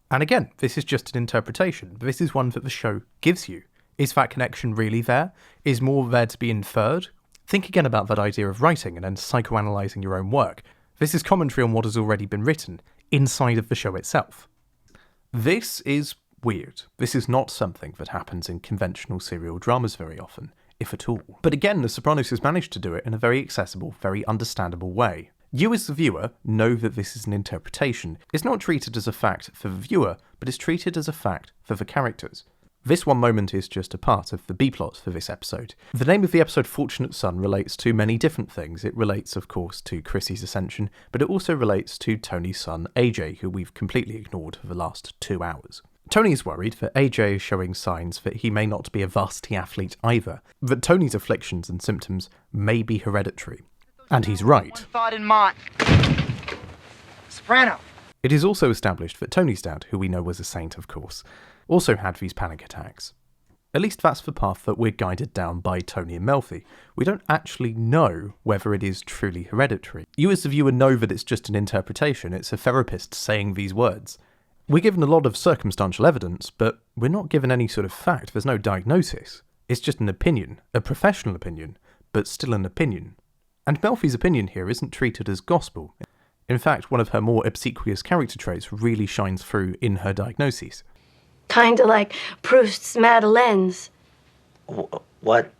And again, this is just an interpretation. This is one that the show gives you. Is that connection really there? Is more there to be inferred? Think again about that idea of writing and then psychoanalyzing your own work. This is commentary on what has already been written, inside of the show itself. This is weird. This is not something that happens in conventional serial dramas very often, if at all. But again, The Sopranos has managed to do it in a very accessible, very understandable way. You as the viewer know that this is an interpretation. It's not treated as a fact for the viewer, but it's treated as a fact for the characters. This one moment is just a part of the B-plot for this episode. The name of the episode, Fortunate Son, relates to many different things. It relates, of course, to Chrissy's ascension, but it also relates to Tony's son, AJ, who we've completely ignored for the last 2 hours. Tony is worried that AJ is showing signs that he may not be a varsity athlete either, that Tony's afflictions and symptoms may be hereditary. And he's right. Thought in mind. Soprano. It is also established that Tony's dad, who we know was a saint of course, also had these panic attacks. At least that's the path that we're guided down by Tony and Melfi. We don't actually know whether it is truly hereditary. You as the viewer know that it's just an interpretation, it's a therapist saying these words. We're given a lot of circumstantial evidence, but we're not given any sort of fact, there's no diagnosis. It's just an opinion, a professional opinion, but still an opinion. And Melfi's opinion here isn't treated as gospel. In fact, one of her more obsequious character traits really shines through in her diagnoses. Kinda like Proust's Madeleines. What?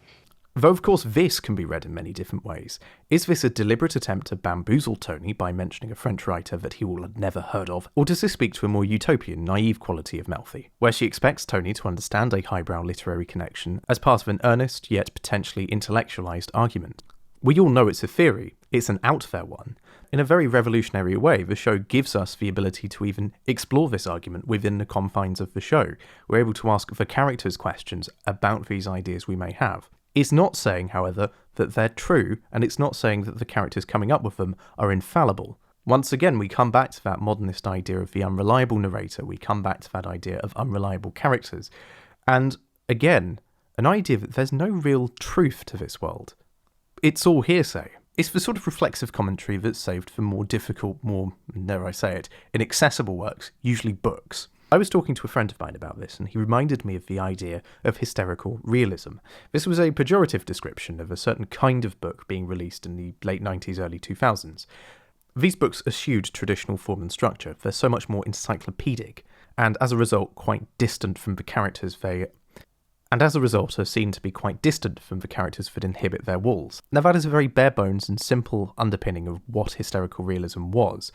Though of course this can be read in many different ways. Is this a deliberate attempt to bamboozle Tony by mentioning a French writer that he will have never heard of? Or does this speak to a more utopian, naive quality of Melfi, where she expects Tony to understand a highbrow literary connection as part of an earnest yet potentially intellectualised argument? We all know it's a theory, it's an out there one. In a very revolutionary way, the show gives us the ability to even explore this argument within the confines of the show. We're able to ask the characters questions about these ideas we may have. It's not saying, however, that they're true, and it's not saying that the characters coming up with them are infallible. Once again, we come back to that modernist idea of the unreliable narrator, we come back to that idea of unreliable characters, and again, an idea that there's no real truth to this world. It's all hearsay. It's the sort of reflexive commentary that's saved for more difficult, more, dare I say it, inaccessible works, usually books. I was talking to a friend of mine about this, and he reminded me of the idea of hysterical realism. This was a pejorative description of a certain kind of book being released in the late 90s, early 2000s. These books eschewed traditional form and structure. They're so much more encyclopedic, and as a result, quite distant from the characters are seen to be quite distant from the characters that inhabit their walls. Now that is a very bare bones and simple underpinning of what hysterical realism was.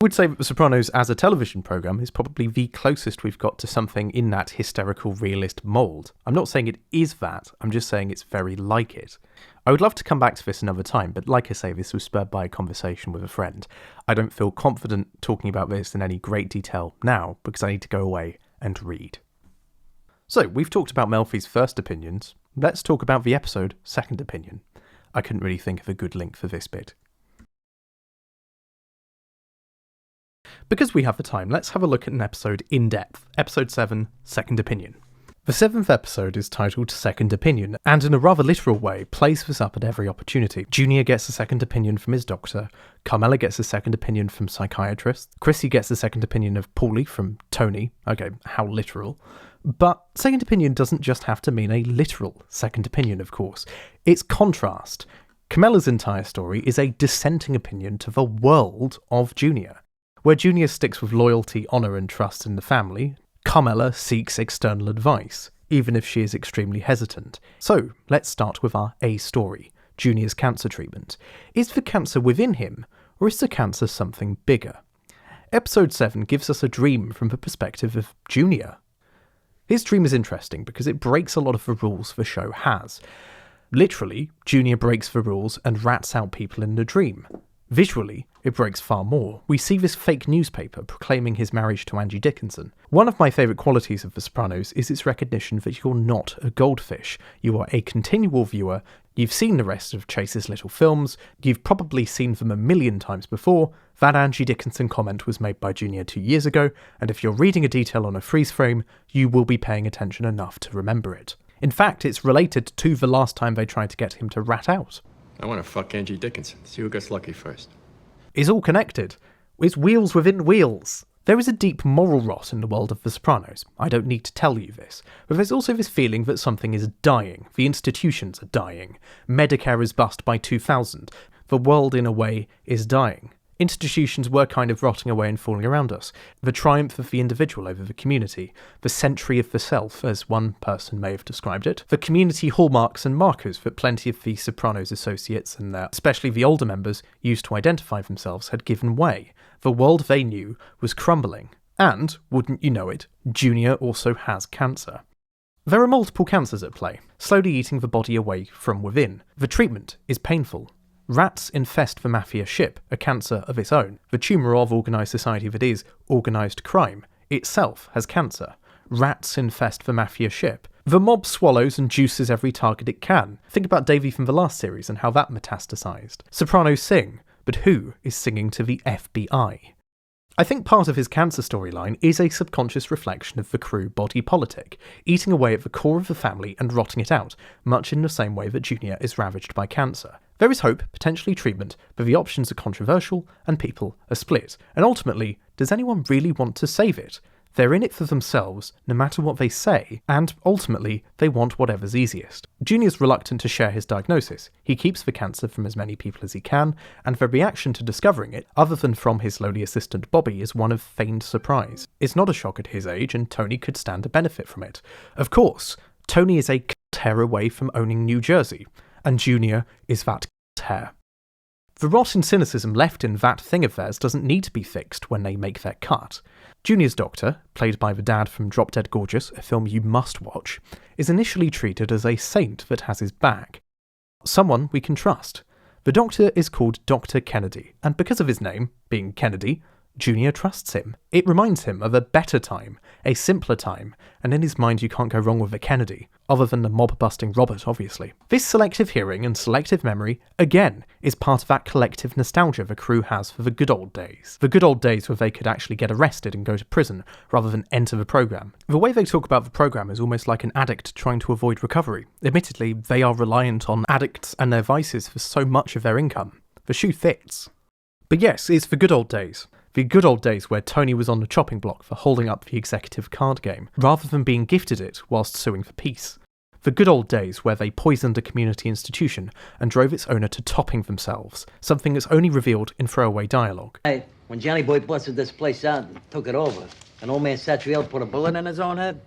would say that The Sopranos as a television programme is probably the closest we've got to something in that hysterical realist mould. I'm not saying it is that, I'm just saying it's very like it. I would love to come back to this another time, but like I say, this was spurred by a conversation with a friend. I don't feel confident talking about this in any great detail now, because I need to go away and read. So, we've talked about Melfi's first opinions. Let's talk about the episode second opinion. I couldn't really think of a good link for this bit. Because we have the time, let's have a look at an episode in depth. Episode 7, Second Opinion. The 7th episode is titled Second Opinion, and in a rather literal way, plays this up at every opportunity. Junior gets a second opinion from his doctor, Carmela gets a second opinion from psychiatrists, Chrissy gets a second opinion of Paulie from Tony. Okay, how literal. But second opinion doesn't just have to mean a literal second opinion, of course. It's contrast. Carmela's entire story is a dissenting opinion to the world of Junior. Where Junior sticks with loyalty, honour and trust in the family, Carmela seeks external advice, even if she is extremely hesitant. So, let's start with our A story, Junior's cancer treatment. Is the cancer within him, or is the cancer something bigger? Episode 7 gives us a dream from the perspective of Junior. His dream is interesting because it breaks a lot of the rules the show has. Literally, Junior breaks the rules and rats out people in the dream. Visually, it breaks far more. We see this fake newspaper proclaiming his marriage to Angie Dickinson. One of my favourite qualities of The Sopranos is its recognition that you're not a goldfish. You are a continual viewer. You've seen the rest of Chase's little films. You've probably seen them a million times before. That Angie Dickinson comment was made by Junior 2 years ago, and if you're reading a detail on a freeze frame, you will be paying attention enough to remember it. In fact, it's related to the last time they tried to get him to rat out. I want to fuck Angie Dickinson. See who gets lucky first. It's all connected. It's wheels within wheels. There is a deep moral rot in the world of The Sopranos. I don't need to tell you this. But there's also this feeling that something is dying. The institutions are dying. Medicare is bust by 2000. The world, in a way, is dying. Institutions were kind of rotting away and falling around us. The triumph of the individual over the community. The century of the self, as one person may have described it. The community hallmarks and markers that plenty of the Sopranos associates, and especially the older members, used to identify themselves had given way. The world they knew was crumbling. And, wouldn't you know it, Junior also has cancer. There are multiple cancers at play, slowly eating the body away from within. The treatment is painful. Rats infest the mafia ship, a cancer of its own. The tumour of organised society that is organised crime itself has cancer. Rats infest the mafia ship. The mob swallows and juices every target it can. Think about Davey from the last series and how that metastasised. Sopranos sing, but who is singing to the FBI? I think part of his cancer storyline is a subconscious reflection of the crew body politic, eating away at the core of the family and rotting it out, much in the same way that Junior is ravaged by cancer. There is hope, potentially treatment, but the options are controversial and people are split. And ultimately, does anyone really want to save it? They're in it for themselves, no matter what they say, and ultimately, they want whatever's easiest. Junior's reluctant to share his diagnosis. He keeps the cancer from as many people as he can, and the reaction to discovering it, other than from his lowly assistant Bobby, is one of feigned surprise. It's not a shock at his age, and Tony could stand to benefit from it. Of course, Tony is a hair away from owning New Jersey, and Junior is that hair. The rot and cynicism left in that thing of theirs doesn't need to be fixed when they make their cut. Junior's doctor, played by the dad from Drop Dead Gorgeous, a film you must watch, is initially treated as a saint that has his back. Someone we can trust. The doctor is called Dr. Kennedy, and because of his name, being Kennedy, Junior trusts him. It reminds him of a better time, a simpler time, and in his mind you can't go wrong with a Kennedy, other than the mob-busting Robert, obviously. This selective hearing and selective memory, again, is part of that collective nostalgia the crew has for the good old days. The good old days where they could actually get arrested and go to prison, rather than enter the program. The way they talk about the program is almost like an addict trying to avoid recovery. Admittedly, they are reliant on addicts and their vices for so much of their income. The shoe fits. But yes, it's the good old days. The good old days where Tony was on the chopping block for holding up the executive card game, rather than being gifted it whilst suing for peace. The good old days where they poisoned a community institution and drove its owner to topping themselves, something that's only revealed in throwaway dialogue. Hey, when Johnny Boy busted this place out and took it over, and old man Satriel put a bullet in his own head,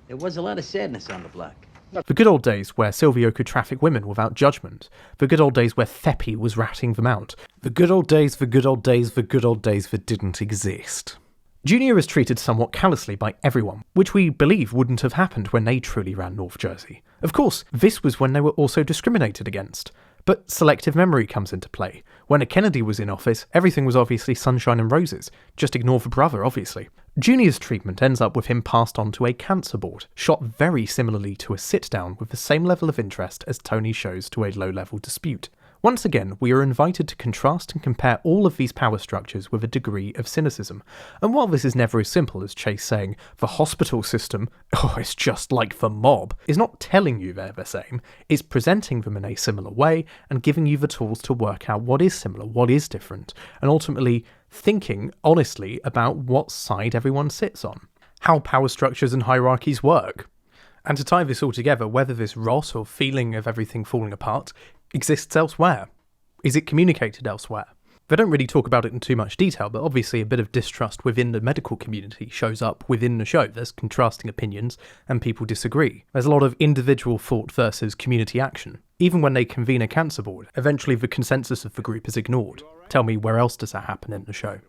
there was a lot of sadness on the block. The good old days where Silvio could traffic women without judgment. The good old days where Theppi was ratting them out. The good old days, the good old days, the good old days that didn't exist. Junior is treated somewhat callously by everyone, which we believe wouldn't have happened when they truly ran North Jersey. Of course, this was when they were also discriminated against. But selective memory comes into play. When a Kennedy was in office, everything was obviously sunshine and roses. Just ignore the brother, obviously. Junior's treatment ends up with him passed on to a cancer board, shot very similarly to a sit-down with the same level of interest as Tony shows to a low-level dispute. Once again, we are invited to contrast and compare all of these power structures with a degree of cynicism. And while this is never as simple as Chase saying, the hospital system, oh, it's just like the mob, is not telling you they're the same, it's presenting them in a similar way and giving you the tools to work out what is similar, what is different, and ultimately thinking honestly about what side everyone sits on, how power structures and hierarchies work. And to tie this all together, whether this rot or feeling of everything falling apart exists elsewhere. Is it communicated elsewhere? They don't really talk about it in too much detail, but obviously a bit of distrust within the medical community shows up within the show. There's contrasting opinions, and people disagree. There's a lot of individual thought versus community action. Even when they convene a cancer board, eventually the consensus of the group is ignored. Tell me, where else does that happen in the show?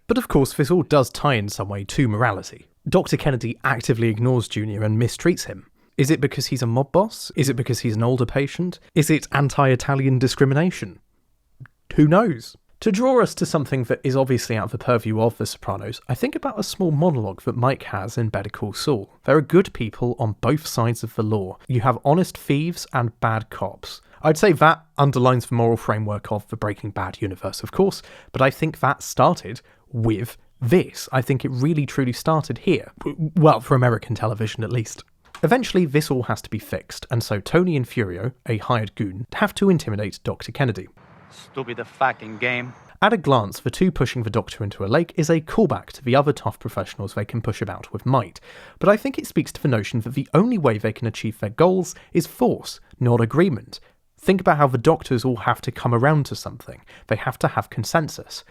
But of course, this all does tie in some way to morality. Dr. Kennedy actively ignores Junior and mistreats him. Is it because he's a mob boss? Is it because he's an older patient? Is it anti-Italian discrimination? Who knows? To draw us to something that is obviously out of the purview of The Sopranos, I think about a small monologue that Mike has in Better Call Saul. There are good people on both sides of the law. You have honest thieves and bad cops. I'd say that underlines the moral framework of the Breaking Bad universe, of course, but I think that started with this. I think it really truly started here. Well, for American television at least. Eventually, this all has to be fixed, and so Tony and Furio, a hired goon, have to intimidate Dr. Kennedy. Stupid fucking game. At a glance, the two pushing the Doctor into a lake is a callback to the other tough professionals they can push about with might, but I think it speaks to the notion that the only way they can achieve their goals is force, not agreement. Think about how the Doctors all have to come around to something. They have to have consensus.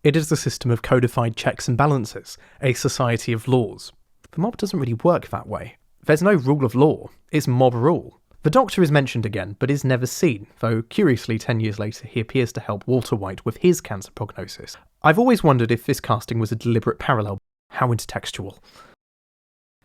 It is the system of codified checks and balances, a society of laws. The mob doesn't really work that way. There's no rule of law, it's mob rule. The Doctor is mentioned again, but is never seen, though curiously 10 years later he appears to help Walter White with his cancer prognosis. I've always wondered if this casting was a deliberate parallel. How intertextual.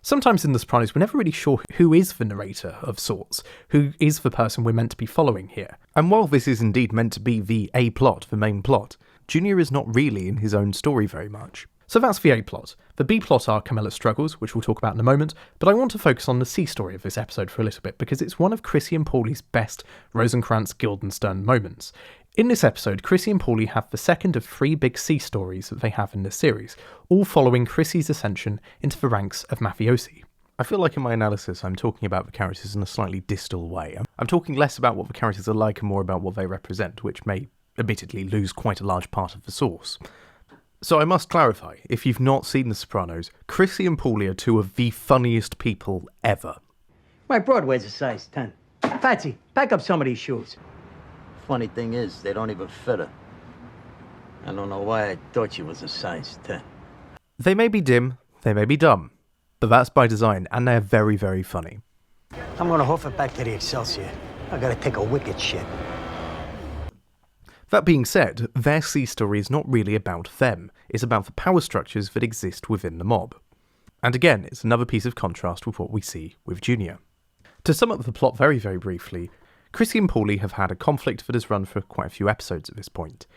Sometimes in The Sopranos we're never really sure who is the narrator of sorts, who is the person we're meant to be following here. And while this is indeed meant to be the A-plot, the main plot, Junior is not really in his own story very much. So that's the A-plot. The B-plot are Carmela's struggles, which we'll talk about in a moment, but I want to focus on the C-story of this episode for a little bit, because it's one of Chrissy and Paulie's best Rosencrantz-Guildenstern moments. In this episode, Chrissy and Paulie have the second of 3 big C-stories that they have in this series, all following Chrissy's ascension into the ranks of mafiosi. I feel like in my analysis I'm talking about the characters in a slightly distal way. I'm talking less about what the characters are like and more about what they represent, which may admittedly lose quite a large part of the source. So I must clarify, if you've not seen The Sopranos, Chrissy and Paulie are 2 of the funniest people ever. My Broadway's a size 10. Patsy, pack up some of these shoes. Funny thing is, they don't even fit her. I don't know why I thought she was a size 10. They may be dim, they may be dumb, but that's by design, and they're very, very funny. I'm gonna hoof it back to the Excelsior. I gotta take a wicked shit. That being said, their C-story is not really about them, it's about the power structures that exist within the mob. And again, it's another piece of contrast with what we see with Junior. To sum up the plot very, very briefly, Chrissy and Paulie have had a conflict that has run for quite a few episodes at this point.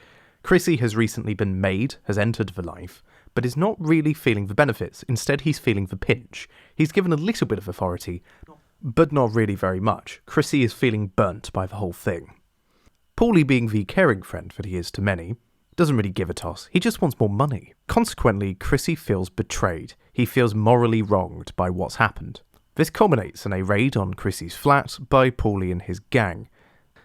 Chrissy has recently been made, has entered the life, but is not really feeling the benefits, instead he's feeling the pinch. He's given a little bit of authority, but not really very much. Chrissy is feeling burnt by the whole thing. Paulie, being the caring friend that he is to many, doesn't really give a toss, he just wants more money. Consequently, Chrissy feels betrayed. He feels morally wronged by what's happened. This culminates in a raid on Chrissy's flat by Paulie and his gang.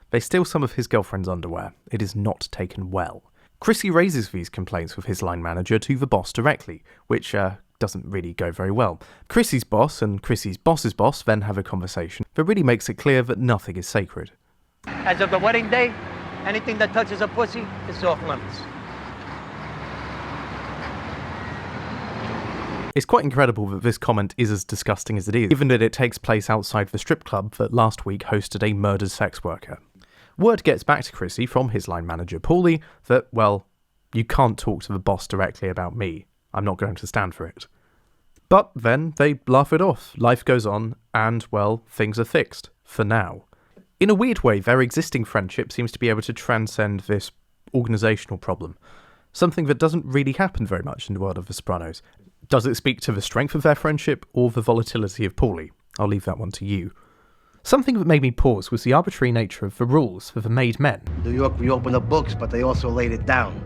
They steal some of his girlfriend's underwear. It is not taken well. Chrissy raises these complaints with his line manager to the boss directly, which doesn't really go very well. Chrissy's boss and Chrissy's boss's boss then have a conversation that really makes it clear that nothing is sacred. As of the wedding day, anything that touches a pussy is off limits. It's quite incredible that this comment is as disgusting as it is, given that it takes place outside the strip club that last week hosted a murdered sex worker. Word gets back to Chrissy from his line manager Paulie that, well, you can't talk to the boss directly about me. I'm not going to stand for it. But then they laugh it off, life goes on, and, well, things are fixed. For now. In a weird way, their existing friendship seems to be able to transcend this organisational problem. Something that doesn't really happen very much in the world of The Sopranos. Does it speak to the strength of their friendship, or the volatility of Paulie? I'll leave that one to you. Something that made me pause was the arbitrary nature of the rules for the made men. New York reopened the books, but they also laid it down.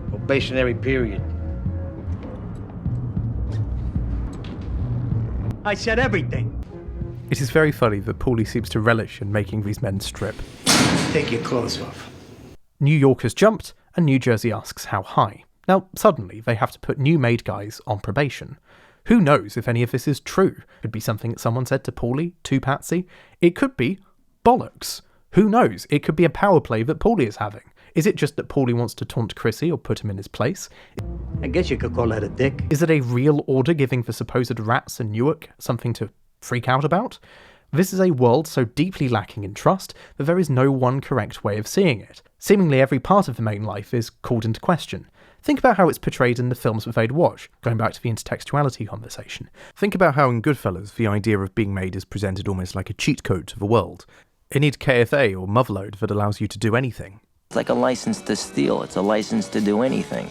Probationary period. I said everything. It is very funny that Paulie seems to relish in making these men strip. Take your clothes off. New York has jumped, and New Jersey asks how high. Now, suddenly, they have to put new made guys on probation. Who knows if any of this is true? Could be something that someone said to Paulie, to Patsy. It could be bollocks. Who knows? It could be a power play that Paulie is having. Is it just that Paulie wants to taunt Chrissy or put him in his place? I guess you could call that a dick. Is it a real order giving the supposed rats in Newark something to freak out about? This is a world so deeply lacking in trust that there is no one correct way of seeing it. Seemingly every part of the main life is called into question. Think about how it's portrayed in the films that they'd watch, going back to the intertextuality conversation. Think about how in Goodfellas the idea of being made is presented almost like a cheat code to the world. It needs KFA or Motherload that allows you to do anything. It's like a license to steal. It's a license to do anything.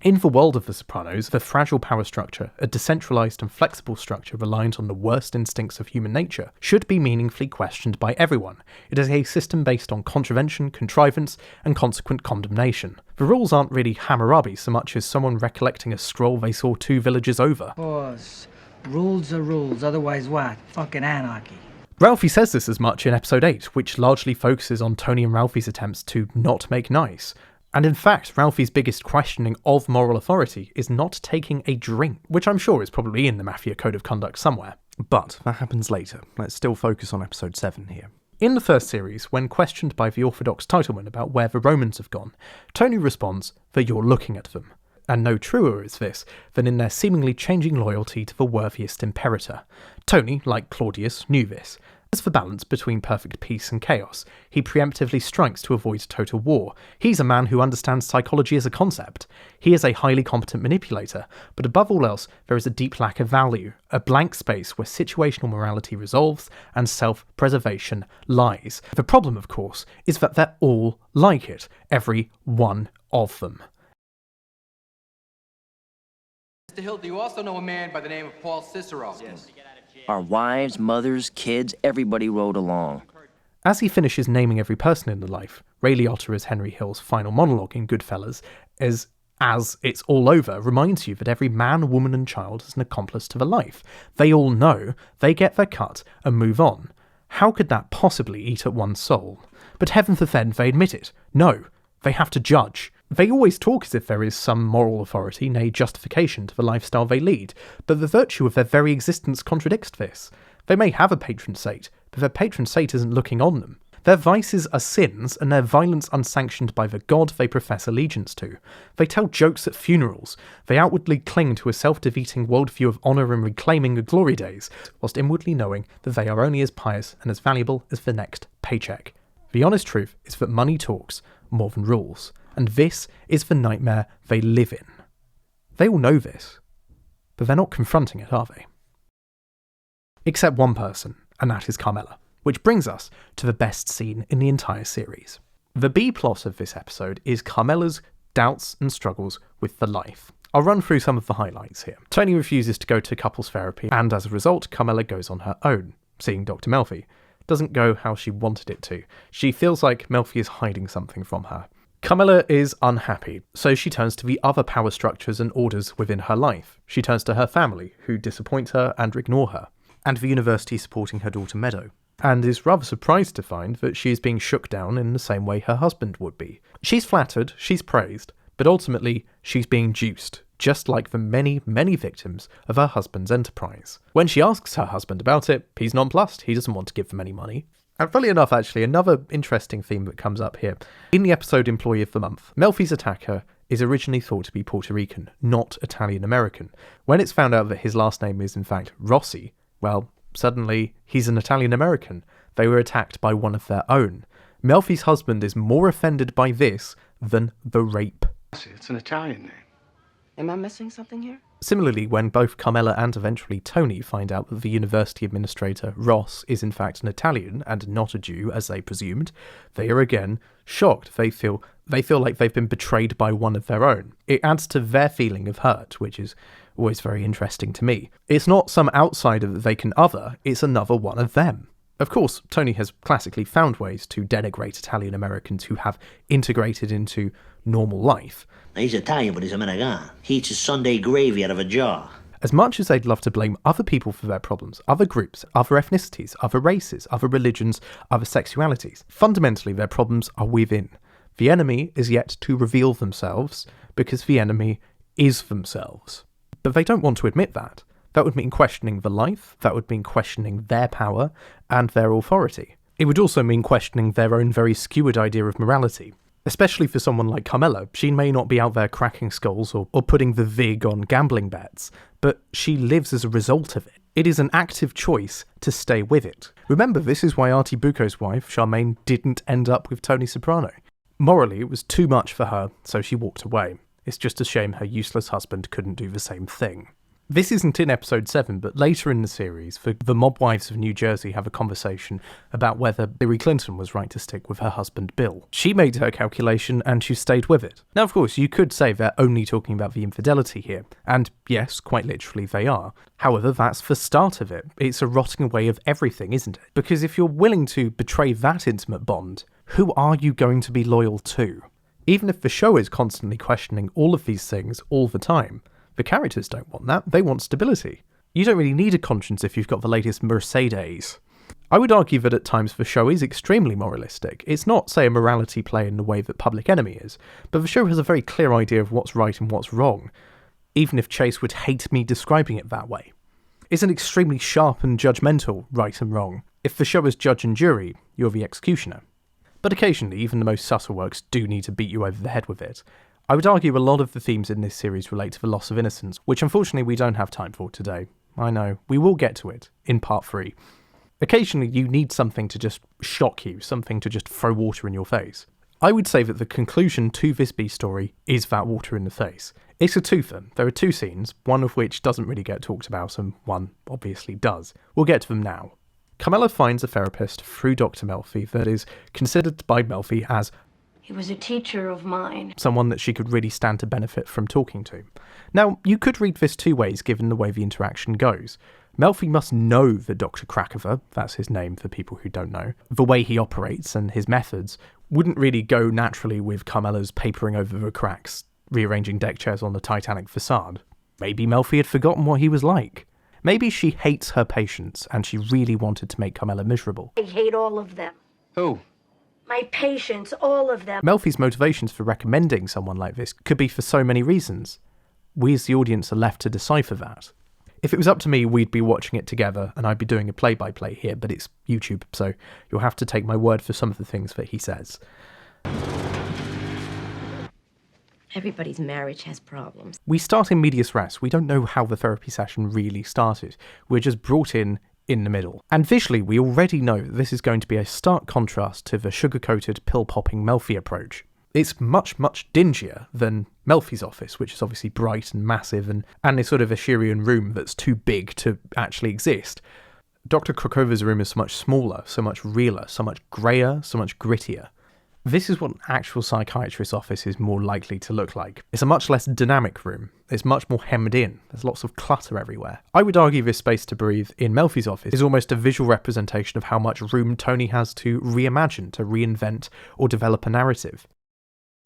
In the world of The Sopranos, the fragile power structure, a decentralised and flexible structure reliant on the worst instincts of human nature, should be meaningfully questioned by everyone. It is a system based on contravention, contrivance, and consequent condemnation. The rules aren't really Hammurabi so much as someone recollecting a scroll they saw 2 villages over. Boss, rules are rules, otherwise what? Fucking anarchy. Ralphie says this as much in episode 8, which largely focuses on Tony and Ralphie's attempts to not make nice. And in fact, Ralphie's biggest questioning of moral authority is not taking a drink, which I'm sure is probably in the Mafia Code of Conduct somewhere. But that happens later. Let's still focus on episode 7 here. In the first series, when questioned by the Orthodox titleman about where the Romans have gone, Tony responds that you're looking at them. And no truer is this than in their seemingly changing loyalty to the worthiest imperator. Tony, like Claudius, knew this. As for balance between perfect peace and chaos, he preemptively strikes to avoid total war. He's a man who understands psychology as a concept. He is a highly competent manipulator, but above all else, there is a deep lack of value, a blank space where situational morality resolves and self-preservation lies. The problem, of course, is that they're all like it, every one of them. Mr. Hill, do you also know a man by the name of Paul Cicero? Yes. Our wives, mothers, kids, everybody rode along. As he finishes naming every person in the life, Ray Liotta as Henry Hill's final monologue in Goodfellas is, as it's all over, reminds you that every man, woman and child is an accomplice to the life. They all know, they get their cut and move on. How could that possibly eat at one's soul? But heaven forfend they admit it. No, they have to judge. They always talk as if there is some moral authority, nay justification to the lifestyle they lead, but the virtue of their very existence contradicts this. They may have a patron saint, but their patron saint isn't looking on them. Their vices are sins, and their violence unsanctioned by the god they profess allegiance to. They tell jokes at funerals. They outwardly cling to a self-defeating worldview of honour and reclaiming the glory days, whilst inwardly knowing that they are only as pious and as valuable as the next paycheck. The honest truth is that money talks more than rules. And this is the nightmare they live in. They all know this, but they're not confronting it, are they? Except one person, and that is Carmela, which brings us to the best scene in the entire series. The B-plot of this episode is Carmela's doubts and struggles with the life. I'll run through some of the highlights here. Tony refuses to go to couples therapy, and as a result, Carmela goes on her own, seeing Dr. Melfi. Doesn't go how she wanted it to. She feels like Melfi is hiding something from her. Carmela is unhappy, so she turns to the other power structures and orders within her life. She turns to her family, who disappoint her and ignore her, and the university supporting her daughter Meadow, and is rather surprised to find that she is being shook down in the same way her husband would be. She's flattered, she's praised, but ultimately she's being juiced, just like the many, many victims of her husband's enterprise. When she asks her husband about it, he's nonplussed, he doesn't want to give them any money. And funnily enough, actually, another interesting theme that comes up here. In the episode Employee of the Month, Melfi's attacker is originally thought to be Puerto Rican, not Italian-American. When it's found out that his last name is in fact Rossi, well, suddenly he's an Italian-American. They were attacked by one of their own. Melfi's husband is more offended by this than the rape. It's an Italian name. Am I missing something here? Similarly, when both Carmela and eventually Tony find out that the university administrator, Ross, is in fact an Italian and not a Jew, as they presumed, they are again shocked. They feel like they've been betrayed by one of their own. It adds to their feeling of hurt, which is always very interesting to me. It's not some outsider that they can other, it's another one of them. Of course, Tony has classically found ways to denigrate Italian Americans who have integrated into normal life. He's Italian, but he's American. He eats his Sunday gravy out of a jar. As much as they'd love to blame other people for their problems, other groups, other ethnicities, other races, other religions, other sexualities, fundamentally their problems are within. The enemy is yet to reveal themselves, because the enemy is themselves. But they don't want to admit that. That would mean questioning the life, that would mean questioning their power and their authority. It would also mean questioning their own very skewed idea of morality. Especially for someone like Carmela, she may not be out there cracking skulls or putting the vig on gambling bets, but she lives as a result of it. It is an active choice to stay with it. Remember, this is why Artie Bucco's wife, Charmaine, didn't end up with Tony Soprano. Morally, it was too much for her, so she walked away. It's just a shame her useless husband couldn't do the same thing. This isn't in episode 7, but later in the series, the mob wives of New Jersey have a conversation about whether Hillary Clinton was right to stick with her husband Bill. She made her calculation and she stayed with it. Now, of course, you could say they're only talking about the infidelity here, and yes, quite literally they are. However, that's the start of it. It's a rotting away of everything, isn't it? Because if you're willing to betray that intimate bond, who are you going to be loyal to? Even if the show is constantly questioning all of these things all the time, the characters don't want that, they want stability. You don't really need a conscience if you've got the latest Mercedes. I would argue that at times the show is extremely moralistic. It's not, say, a morality play in the way that Public Enemy is, but the show has a very clear idea of what's right and what's wrong, even if Chase would hate me describing it that way. It's an extremely sharp and judgmental right and wrong. If the show is judge and jury, you're the executioner. But occasionally, even the most subtle works do need to beat you over the head with it. I would argue a lot of the themes in this series relate to the loss of innocence, which unfortunately we don't have time for today. I know, we will get to it in part 3. Occasionally you need something to just shock you, something to just throw water in your face. I would say that the conclusion to this B story is that water in the face. It's a twofer. There are 2 scenes, one of which doesn't really get talked about and one obviously does. We'll get to them now. Carmela finds a therapist through Dr. Melfi that is considered by Melfi as He was a teacher of mine. someone that she could really stand to benefit from talking to. Now, you could read this 2 ways given the way the interaction goes. Melfi must know that Dr. Krakover, that's his name for people who don't know, the way he operates and his methods wouldn't really go naturally with Carmela's papering over the cracks, rearranging deck chairs on the Titanic facade. Maybe Melfi had forgotten what he was like. Maybe she hates her patients and she really wanted to make Carmela miserable. I hate all of them. Who? My patients, all of them. Melfi's motivations for recommending someone like this could be for so many reasons. We as the audience are left to decipher that. If it was up to me, we'd be watching it together and I'd be doing a play-by-play here, but it's YouTube, so you'll have to take my word for some of the things that he says. Everybody's marriage has problems. We start in medias res. We don't know how the therapy session really started. We're just brought in the middle. And visually, we already know that this is going to be a stark contrast to the sugar-coated, pill-popping Melfi approach. It's much, much dingier than Melfi's office, which is obviously bright and massive and this sort of Asherian room that's too big to actually exist. Dr. Krakover's room is so much smaller, so much realer, so much greyer, so much grittier. This is what an actual psychiatrist's office is more likely to look like. It's a much less dynamic room. It's much more hemmed in. There's lots of clutter everywhere. I would argue this space to breathe in Melfi's office is almost a visual representation of how much room Tony has to reimagine, to reinvent, or develop a narrative.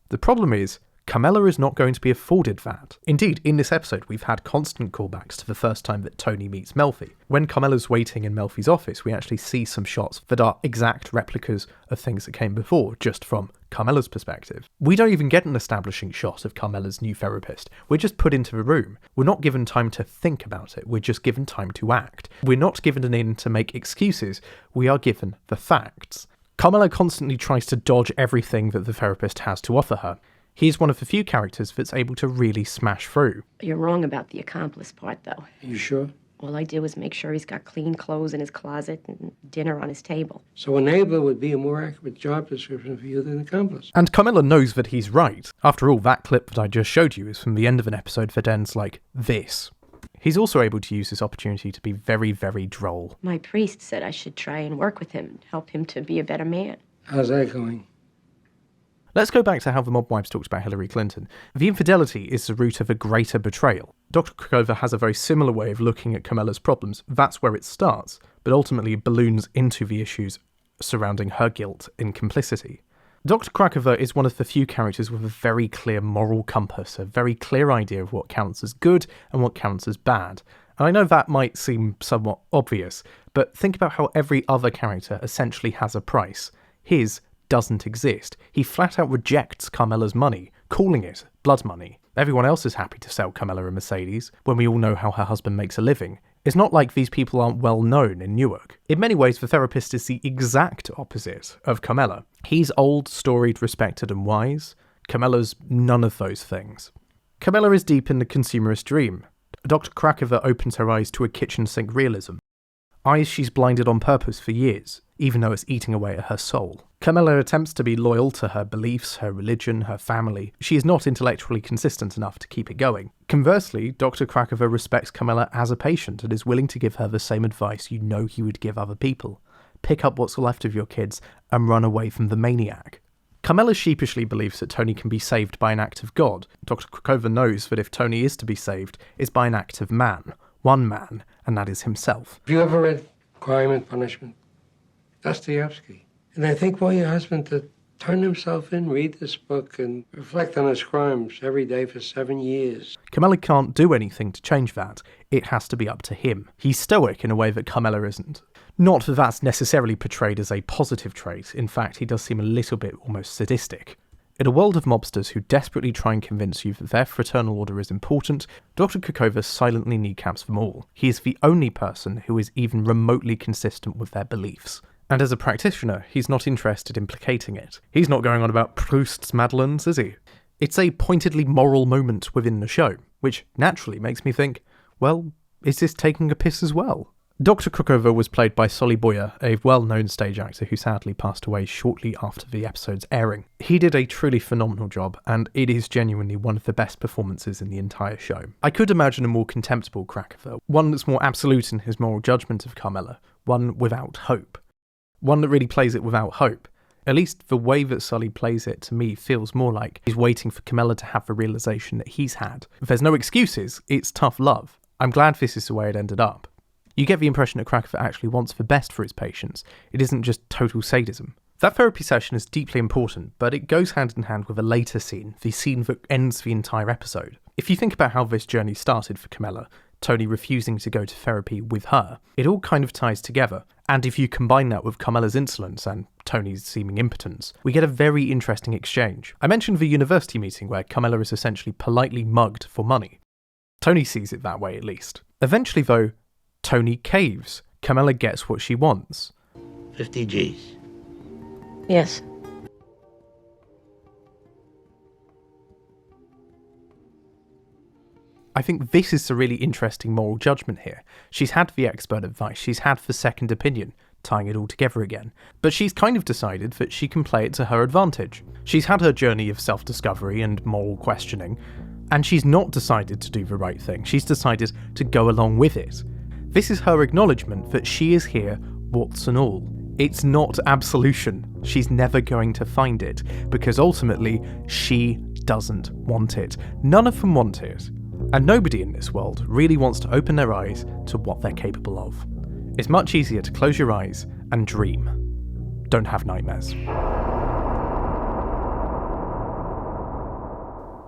The problem is, Carmela is not going to be afforded that. Indeed, in this episode, we've had constant callbacks to the first time that Tony meets Melfi. When Carmela's waiting in Melfi's office, we actually see some shots that are exact replicas of things that came before, just from Carmela's perspective. We don't even get an establishing shot of Carmela's new therapist. We're just put into the room. We're not given time to think about it. We're just given time to act. We're not given an in to make excuses. We are given the facts. Carmela constantly tries to dodge everything that the therapist has to offer her. He's one of the few characters that's able to really smash through. You're wrong about the accomplice part, though. You sure? All I do is make sure he's got clean clothes in his closet and dinner on his table. So enabler would be a more accurate job description for you than accomplice. And Carmela knows that he's right. After all, that clip that I just showed you is from the end of an episode that ends like this. He's also able to use this opportunity to be very, very droll. My priest said I should try and work with him and help him to be a better man. How's that going? Let's go back to how the mob wives talked about Hillary Clinton. The infidelity is the root of a greater betrayal. Dr. Krakova has a very similar way of looking at Carmela's problems. That's where it starts, but ultimately balloons into the issues surrounding her guilt and complicity. Dr. Krakova is one of the few characters with a very clear moral compass, a very clear idea of what counts as good and what counts as bad. And I know that might seem somewhat obvious, but think about how every other character essentially has a price. His doesn't exist. He flat out rejects Carmela's money, calling it blood money. Everyone else is happy to sell Carmela a Mercedes, when we all know how her husband makes a living. It's not like these people aren't well known in Newark. In many ways, the therapist is the exact opposite of Carmela. He's old, storied, respected and wise. Carmela's none of those things. Carmela is deep in the consumerist dream. Dr. Krakova opens her eyes to a kitchen sink realism. Eyes she's blinded on purpose for years, even though it's eating away at her soul. Carmela attempts to be loyal to her beliefs, her religion, her family. She is not intellectually consistent enough to keep it going. Conversely, Dr. Krakova respects Carmela as a patient and is willing to give her the same advice you know he would give other people. Pick up what's left of your kids and run away from the maniac. Carmela sheepishly believes that Tony can be saved by an act of God. Dr. Krakova knows that if Tony is to be saved, it's by an act of man. One man, and that is himself. Have you ever read Crime and Punishment? Dostoevsky. And I think for your husband to turn himself in, read this book, and reflect on his crimes every day for 7 years. Carmela can't do anything to change that. It has to be up to him. He's stoic in a way that Carmela isn't. Not that that's necessarily portrayed as a positive trait. In fact, he does seem a little bit almost sadistic. In a world of mobsters who desperately try and convince you that their fraternal order is important, Dr. Krakova silently kneecaps them all. He is the only person who is even remotely consistent with their beliefs. And as a practitioner, he's not interested in placating it. He's not going on about Proust's Madeleines, is he? It's a pointedly moral moment within the show, which naturally makes me think, well, is this taking a piss as well? Dr. Krakova was played by Solly Boyer, a well-known stage actor who sadly passed away shortly after the episode's airing. He did a truly phenomenal job, and it is genuinely one of the best performances in the entire show. I could imagine a more contemptible Krakova, one that's more absolute in his moral judgment of Carmela, one without hope. One that really plays it without hope. At least the way that Sully plays it to me feels more like he's waiting for Carmela to have the realisation that he's had. If there's no excuses, it's tough love. I'm glad this is the way it ended up. You get the impression that Krakova actually wants the best for his patients. It isn't just total sadism. That therapy session is deeply important, but it goes hand in hand with a later scene, the scene that ends the entire episode. If you think about how this journey started for Carmela, Tony refusing to go to therapy with her, it all kind of ties together. And if you combine that with Carmela's insolence and Tony's seeming impotence, we get a very interesting exchange. I mentioned the university meeting where Carmela is essentially politely mugged for money. Tony sees it that way at least. Eventually though, Tony caves. Carmela gets what she wants. 50 G's. Yes. I think this is a really interesting moral judgment here. She's had the expert advice, she's had the second opinion, tying it all together again, but she's kind of decided that she can play it to her advantage. She's had her journey of self-discovery and moral questioning, and she's not decided to do the right thing, she's decided to go along with it. This is her acknowledgement that she is here, warts and all. It's not absolution. She's never going to find it, because ultimately, she doesn't want it. None of them want it. And nobody in this world really wants to open their eyes to what they're capable of. It's much easier to close your eyes and dream. Don't have nightmares.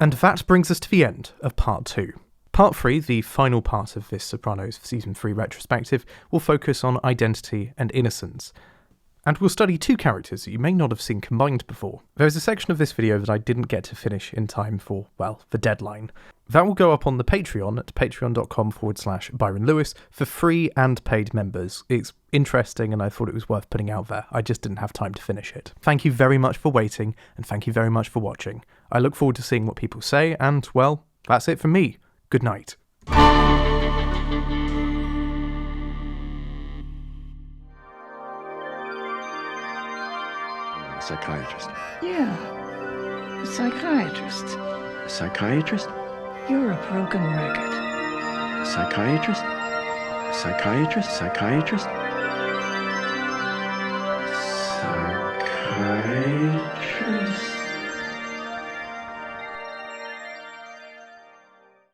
And that brings us to the end of part 2. Part 3, the final part of this Sopranos Season 3 retrospective, will focus on identity and innocence. And we'll study 2 characters that you may not have seen combined before. There is a section of this video that I didn't get to finish in time for, well, the deadline. That will go up on the Patreon at patreon.com/Byron Lewis for free and paid members. It's interesting and I thought it was worth putting out there. I just didn't have time to finish it. Thank you very much for waiting, and thank you very much for watching. I look forward to seeing what people say, and, well, that's it from me. Good night. A psychiatrist. Yeah. A psychiatrist. A psychiatrist? You're a broken record. A psychiatrist? A psychiatrist? Psychiatrist?